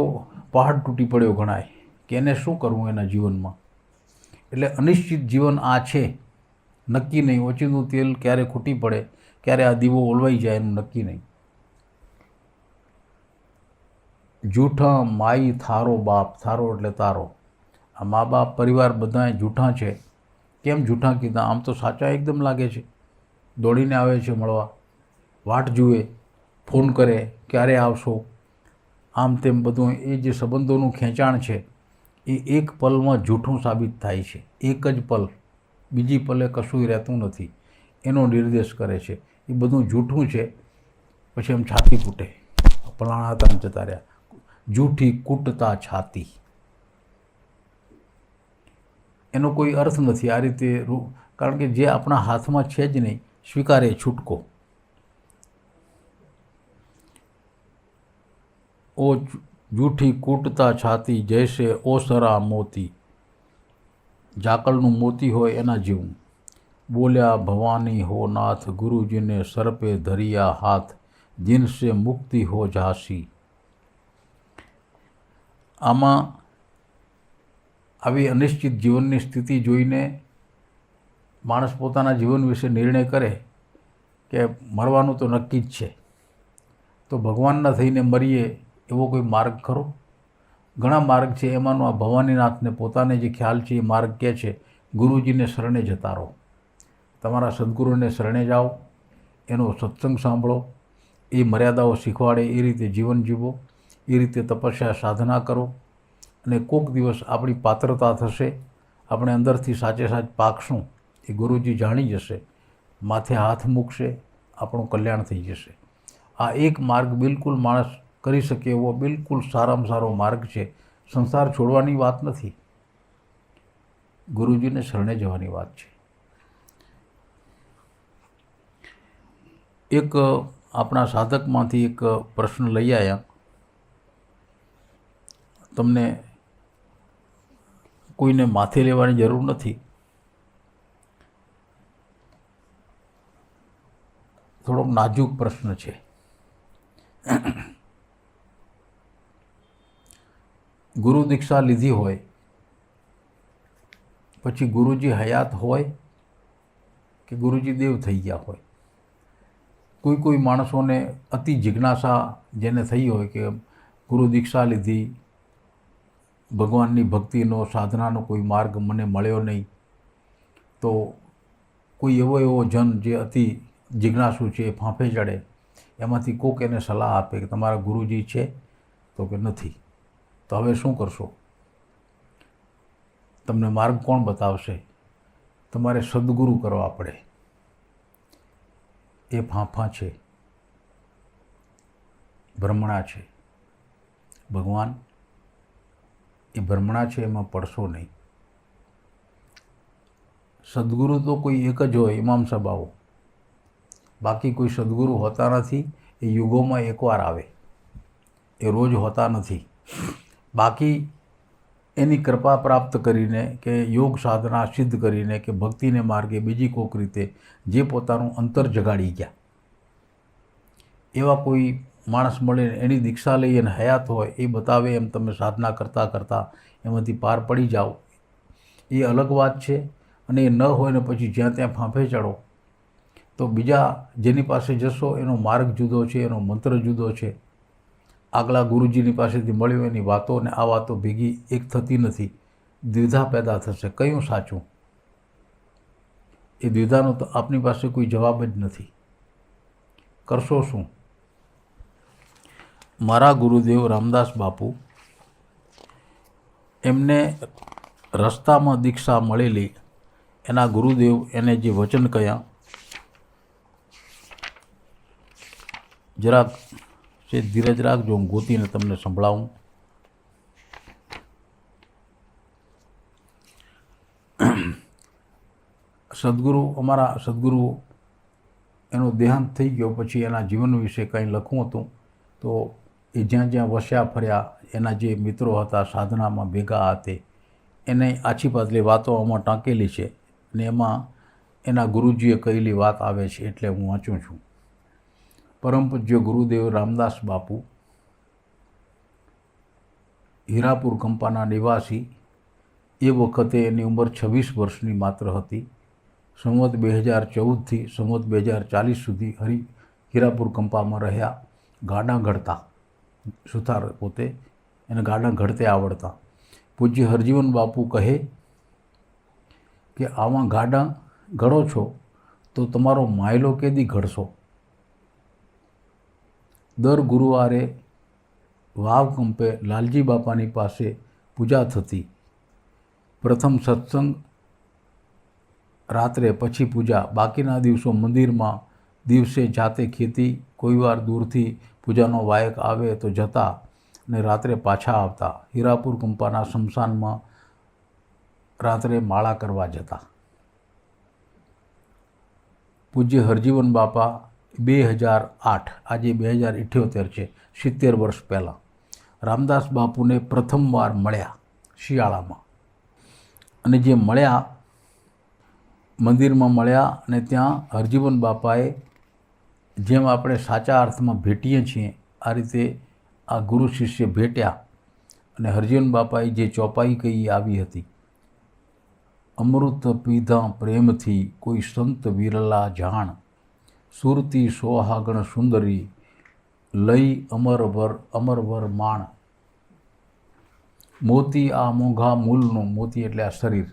પહાડ તૂટી પડ્યો ગણાય કે એને શું કરવું એના જીવનમાં. એટલે અનિશ્ચિત જીવન આ છે, નક્કી નહીં. ઓચિંતું તેલ ક્યારે ખૂટી પડે, ક્યારે આ દીવો ઓલવાઈ જાય એનું નક્કી નહીં. જૂઠા માઈ થારો બાપ, થારો એટલે તારો. આ મા બાપ પરિવાર બધાએ જૂઠા છે. કેમ જૂઠા કીધા? આમ તો સાચા એકદમ લાગે છે. દોડીને આવે છે મળવા, વાટ જુએ, ફોન કરે ક્યારે આવશો, આમ તેમ બધું. એ જે સંબંધોનું ખેંચાણ છે એ એક પલમાં જૂઠું સાબિત થાય છે. એક જ પલ, બીજી પલે કશું રહેતું નથી, એનો નિર્દેશ કરે છે. એ બધું જૂઠું છે. પછી એમ છાતી કૂટે, ફલાણા હતા ને જતા રહ્યા. જૂઠી કૂટતા છાતી, એનો કોઈ અર્થ નથી. આ રીતે કારણ કે જે આપણા હાથમાં છે જ નહીં, સ્વીકારે છૂટકો. ઓ જૂઠી કૂટતા છાતી, જૈસે ઓસરા મોતી. ઝાકળનું મોતી હોય એના જેવું. બોલ્યા ભવાની હો નાથ, ગુરુજીને સર પે ધરિયા હાથ, जिनसे मुक्ति हो झांसी. આમાં આવી અનિશ્ચિત જીવનની સ્થિતિ જોઈને માણસ પોતાના જીવન વિશે નિર્ણય કરે કે મરવાનું તો નક્કી જ છે, તો ભગવાનના થઈને મરીએ એવો કોઈ માર્ગ ખરો? ઘણા માર્ગ છે. એમાંનો આ ભવાનીનાથને પોતાને જે ખ્યાલ છે એ માર્ગ કહે છે, ગુરુજીને શરણે જતા રહો. તમારા સદગુરુને શરણે જાઓ, એનો સત્સંગ સાંભળો, એ મર્યાદાઓ શીખવાડે એ રીતે જીવન જીવો, એ રીતે તપસ્યા સાધના કરો, અને કોઈક દિવસ આપણી પાત્રતા થશે, આપણે અંદરથી સાચે સાચ પાકશું, એ ગુરુજી જાણી જશે, માથે હાથ મૂકશે, આપણું કલ્યાણ થઈ જશે. આ એક માર્ગ બિલકુલ માણસ કરી શકે એવો બિલકુલ સારામાં સારો માર્ગ છે. સંસાર છોડવાની વાત નથી, ગુરુજીને શરણે જવાની વાત છે. એક આપણા સાધકમાંથી એક પ્રશ્ન લઈ આવ્યા. તમને કોઈને માથે લેવાની જરૂર નથી. થોડોક નાજુક પ્રશ્ન છે. ગુરુ દીક્ષા લીધી હોય પછી ગુરુજી હયાત હોય કે ગુરુજી દેવ થઈ ગયા હોય, કોઈ માણસોને અતિ જિજ્ઞાસા જેને થઈ હોય કે ગુરુ દીક્ષા લીધી, ભગવાનની ભક્તિનો સાધનાનો કોઈ માર્ગ મને મળ્યો નહીં, તો કોઈ એવો જન જે અતિ જિજ્ઞાસુ છે એ ફાંફે ચડે, એમાંથી કોક એને સલાહ આપે કે તમારા ગુરુજી છે? તો કે નથી. તો હવે શું કરશો? તમને માર્ગ કોણ બતાવશે? તમારે સદગુરુ કરવા પડે. એ ફાંફા છે, ભ્રમણા છે. ભગવાન એ ભ્રમણા છે, એમાં પડશો નહીં. સદગુરુ તો કોઈ એક જ હોય, ઇમામ સાહેબ. બાકી કોઈ સદગુરુ હોતા નથી. એ યુગોમાં એકવાર આવે, એ રોજ હોતા નથી. બાકી એની કૃપા પ્રાપ્ત કરીને કે યોગ સાધના સિદ્ધ કરીને કે ભક્તિને માર્ગે બીજી કોઈક રીતે જે પોતાનું અંતર જગાડી ગયા, એવા કોઈ માણસ મળીને એની દીક્ષા લઈ અને હયાત હોય એ બતાવે, એમ તમે સાધના કરતાં કરતાં એમાંથી પાર પડી જાઓ, એ અલગ વાત છે. અને એ ન હોય ને પછી જ્યાં ત્યાં ફાંફે ચડો, તો બીજા જેની પાસે જશો એનો માર્ગ જુદો છે, એનો મંત્ર જુદો છે. આગલા ગુરુજીની પાસેથી મળ્યો એની વાતો અને આ વાતો ભેગી એક થતી નથી. દ્વિધા પેદા થશે. કયું સાચું? એ દ્વિધાનો તો આપની પાસે કોઈ જવાબ જ નથી. કરશો શું? મારા ગુરુદેવ રામદાસ બાપુ, એમને રસ્તામાં દીક્ષા મળેલી, એના ગુરુદેવ એને જે વચન કહ્યા, જરાક છે ધીરજ રાખજો, હું ગોતીને તમને સંભળાવું. અમારા સદગુરુ એનો દેહાંત થઈ ગયો પછી એના જીવન વિશે કંઈ લખવું હતું, તો એ જ્યાં જ્યાં વસ્યા ફર્યા, એના જે મિત્રો હતા સાધનામાં ભેગા હતા, એને આછી પાછલી વાતો આમાં ટાંકેલી છે, ને એમાં એના ગુરુજીએ કહેલી વાત આવે છે, એટલે હું વાંચું છું. પરમ પૂજ્ય ગુરુદેવ રામદાસ બાપુ હીરાપુર કંપાના નિવાસી. એ વખતે એની ઉંમર 26 વર્ષની માત્ર હતી. સંવત 2014થી સંવત 2040 સુધી હીરાપુર કંપામાં રહ્યા. ગાડાં ઘડતા, સુથાર પોતે, એને ગાડાં ઘડતે આવડતા. પૂજ્ય હરજીવન બાપુ કહે કે આવા ગાડાં ઘડો છો તો તમારો માયલો કેદી ઘડશો? દર ગુરુવારે વાવ કંપે લાલજી બાપાની પાસે પૂજા થતી. પ્રથમ સત્સંગ, રાત્રે પછી પૂજા, બાકીના દિવસો મંદિરમાં, દિવસે જાતે ખેતી, કોઈવાર દૂરથી પૂજાનો વાયક આવે તો જતા અને રાત્રે પાછા આવતા. હીરાપુર કંપાના સ્મશાનમાં રાત્રે માળા કરવા જતા. પૂજ્ય હરજીવન બાપા 2008, આજે 2078 છે, 70 વર્ષ પહેલાં રામદાસ બાપુને પ્રથમવાર મળ્યા શિયાળામાં. અને જે મળ્યા, મંદિરમાં મળ્યા, અને ત્યાં હરજીવન બાપાએ, જેમ આપણે સાચા અર્થમાં ભેટીએ છીએ આ રીતે આ ગુરુ શિષ્ય ભેટ્યા. અને હરજીવન બાપાએ જે ચોપાઈ કહી આવી હતી, અમૃત પીધા પ્રેમથી કોઈ સંત વિરલા જાણ, સુરતી સોહાગણ સુંદરી લઈ અમરવર માણ. મોતી આ મોંઘા મૂલનું, મોતી એટલે આ શરીર,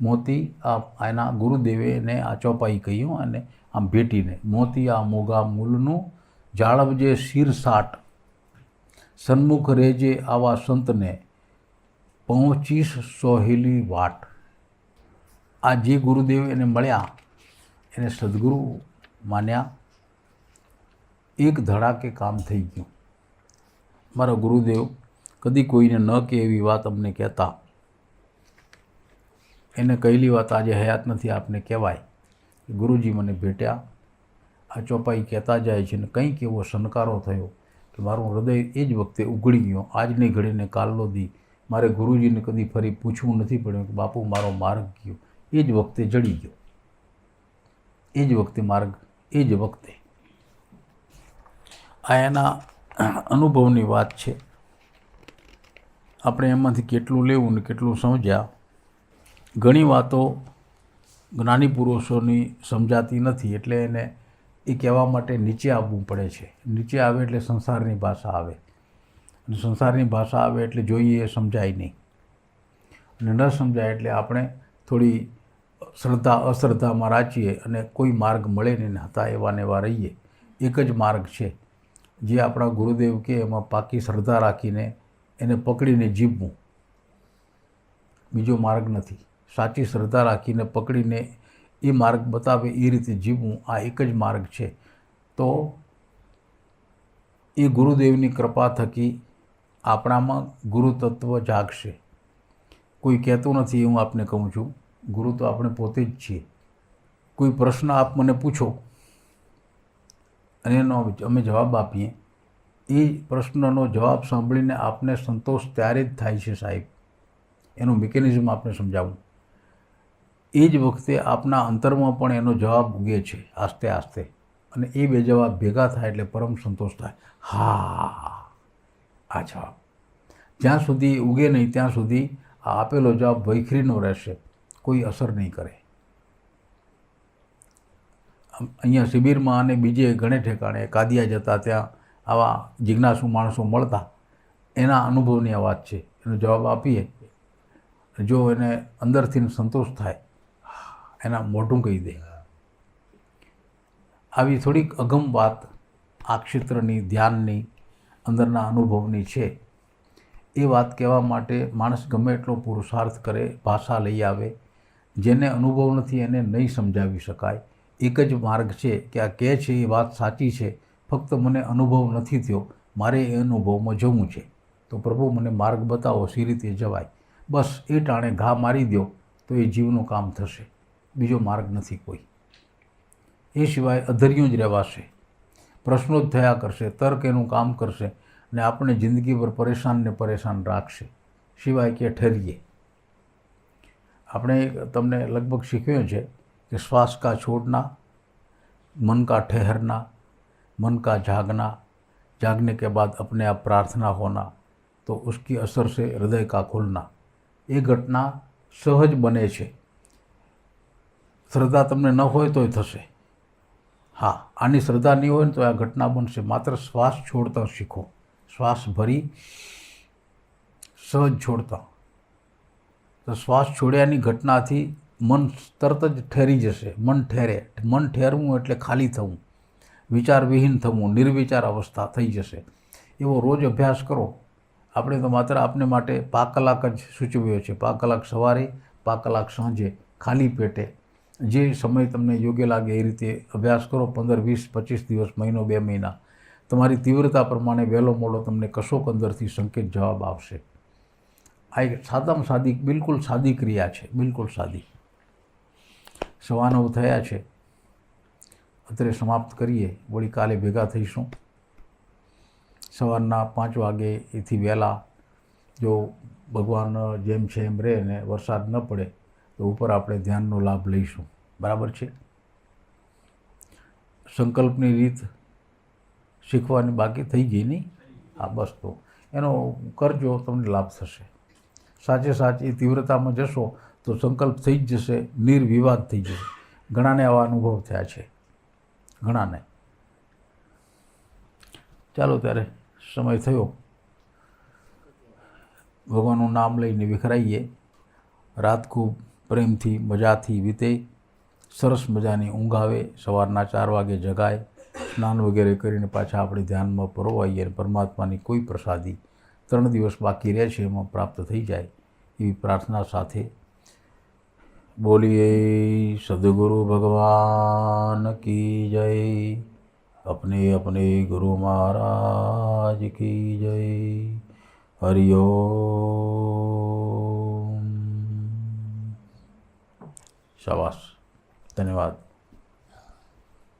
મોતી આ એના ગુરુદેવે એને આ ચોપાઈ કહ્યું અને આમ ભેટીને, મોતી આ મોંઘા મૂલનું જાળવજે શિરસાટ, સન્મુખ રેજે આવા સંતને પહોંચીશ સોહેલી વાટ. આ જે ગુરુદેવ એને મળ્યા એને સદગુરુ માન્યા. એક ધડાકે કામ થઈ ગયું. મારા ગુરુદેવ કદી કોઈને ન કે એવી વાત અમને કહેતા. એને કહેલી વાત આજે હયાત નથી આપને કહેવાય. ગુરુજી મને ભેટ્યા, આ ચોપાઈ કહેતા જાય છે ને કંઈક એવો શનકારો થયો કે મારું હૃદય એ જ વખતે ઉઘડી ગયો. આજની ઘડીને કાલનો દી મારે ગુરુજીને કદી ફરી પૂછવું નથી પડ્યું કે બાપુ મારો માર્ગ ગયો. એ જ વખતે જડી ગયો, એ જ વખતે માર્ગ, એ જ વખતે. આ એના અનુભવની વાત છે. આપણે એમાંથી કેટલું લેવું ને કેટલું સમજ્યા. ઘણી વાતો જ્ઞાની પુરુષોની સમજાતી નથી, એટલે એને એ કહેવા માટે નીચે આવવું પડે છે. નીચે આવે એટલે સંસારની ભાષા આવે, અને સંસારની ભાષા આવે એટલે જોઈએ એ સમજાય નહીં, અને ન સમજાય એટલે આપણે થોડી શ્રદ્ધા અશ્રદ્ધામાં રાચીએ અને કોઈ માર્ગ મળે નહીં, હતા એવા ને એવા રહીએ. એક જ માર્ગ છે જે આપણા ગુરુદેવ કે એમાં પાકી શ્રદ્ધા રાખીને એને પકડીને જીવવું. બીજો માર્ગ નથી. સાચી શ્રદ્ધા રાખીને પકડીને એ માર્ગ બતાવે એ રીતે જીવવું, આ એક જ માર્ગ છે. તો એ ગુરુદેવની કૃપા થકી આપણામાં ગુરુ તત્વ જાગશે. કોઈ કહેતું નથી, હું આપને કહું છું, ગુરુ તો આપણે પોતે જ છીએ. કોઈ પ્રશ્ન આપ મને પૂછો અને એનો અમે જવાબ આપીએ, એ પ્રશ્નનો જવાબ સાંભળીને આપને સંતોષ ત્યારે જ થાય છે સાહેબ. એનું મિકેનિઝમ આપને સમજાવું. એ જ વખતે આપના અંતરમાં પણ એનો જવાબ ઉગે છે આસ્તે આસ્તે, અને એ બે જવાબ ભેગા થાય એટલે પરમ સંતોષ થાય. હા, આ જવાબ જ્યાં સુધી ઉગે નહીં ત્યાં સુધી આ આપેલો જવાબ વૈખરીનો રહેશે, કોઈ અસર નહીં કરે. અહીંયા શિબિરમાં અને બીજે ઘણે ઠેકાણે કાદિયા જતા ત્યાં આવા જિજ્ઞાસુ માણસો મળતા, એના અનુભવની આ વાત છે. એનો જવાબ આપીએ, જો એને અંદરથી સંતોષ થાય, એના મોઢું કહી દે. આવી થોડીક અગમ વાત આ ક્ષેત્રની, ધ્યાનની, અંદરના અનુભવની છે. એ વાત કહેવા માટે માણસ ગમે એટલો પુરુષાર્થ કરે, ભાષા લઈ આવે, જેને અનુભવ નથી એને નહીં સમજાવી શકાય. એક જ માર્ગ છે કે આ કહે છે એ વાત સાચી છે, ફક્ત મને અનુભવ નથી થયો, મારે એ અનુભવમાં જવું છે. તો પ્રભુ મને માર્ગ બતાવો, સી રીતે જવાય. બસ એ ટાણે ઘા મારી દો તો એ જીવનું કામ થશે. બીજો માર્ગ નથી કોઈ. એ સિવાય અધર્યું જ રહેવાશે, પ્રશ્નો જ થયા કરશે, તર્ક એનું કામ કરશે અને આપણે જિંદગીભર પરેશાન ને પરેશાન રાખશે, સિવાય કે ઠરીએ. આપણે તમને લગભગ શીખ્યું છે कि श्वास का छोड़ना, मन का ठहरना, मन का जागना, जागने के बाद अपने आप प्रार्थना होना, तो उसकी असर से हृदय का खुलना. ये घटना सहज बने છે. શ્રદ્ધા તમને ન હોય તોય થશે. હા, આની શ્રદ્ધા નહીં હોય ને તો આ ઘટના બનશે. માત્ર શ્વાસ છોડતા શીખો, શ્વાસ ભરી સહજ છોડતા. તો શ્વાસ છોડ્યાની ઘટનાથી મન તરત જ ઠેરી જશે. મન ઠેરે, મન ઠેરવું એટલે ખાલી થવું, વિચારવિહીન થવું, નિર્વિચાર અવસ્થા થઈ જશે. એવો રોજ અભ્યાસ કરો આપણે તો માત્ર આપને માટે 5 કલાક જ સૂચવ્યો છે. 5 કલાક સવારે, 5 કલાક સાંજે, ખાલી પેટે જે સમય તમને યોગ્ય લાગે એ રીતે અભ્યાસ કરો. 15, 20, 25 દિવસ, મહિનો, 2 મહિના. તમારી તીવ્રતા પ્રમાણે વહેલો મોડો તમને કશોક અંદરથી સંકેત જવાબ આવશે. આ એક સાદામાં સાદી, બિલકુલ સાદી ક્રિયા છે, બિલકુલ સાદી. 9:15 થયા છે. અત્રે સમાપ્ત કરીએ. વળી કાલે ભેગા થઈશું સવારના 5 વાગે એથી વહેલા. જો ભગવાન જેમ છે એમ રહે ને વરસાદ ન પડે તો ઉપર આપણે ધ્યાનનો લાભ લઈશું. બરાબર છે. સંકલ્પની રીત શીખવાની બાકી થઈ ગઈ નહીં? હા, બસ તો એનો કરજો, તમને લાભ થશે. સાચે સાચી તીવ્રતામાં જશો તો સંકલ્પ થઈ જ જશે, નિર્વિવાદ થઈ જશે. ઘણાને આવા અનુભવ થયા છે, ઘણાને. ચાલો ત્યારે સમય થયો. ભગવાનનું નામ લઈને વિખરાઈએ. રાત ખૂબ પ્રેમથી મજાથી વીતે. સરસ મજાની ઊંઘ આવે. સવારના 4 વાગે જગાય. સ્નાન વગેરે કરીને પાછા આપણે ધ્યાનમાં પરોવાઈએ અને પરમાત્માની કોઈ પ્રસાદી 3 દિવસ બાકી રહે છે એમાં પ્રાપ્ત થઈ જાય એવી પ્રાર્થના સાથે બોલીએ સદગુરુ ભગવાન કી જય. अपने अपने गुरु महाराज की जय. हरिओम. शाबाश. धन्यवाद.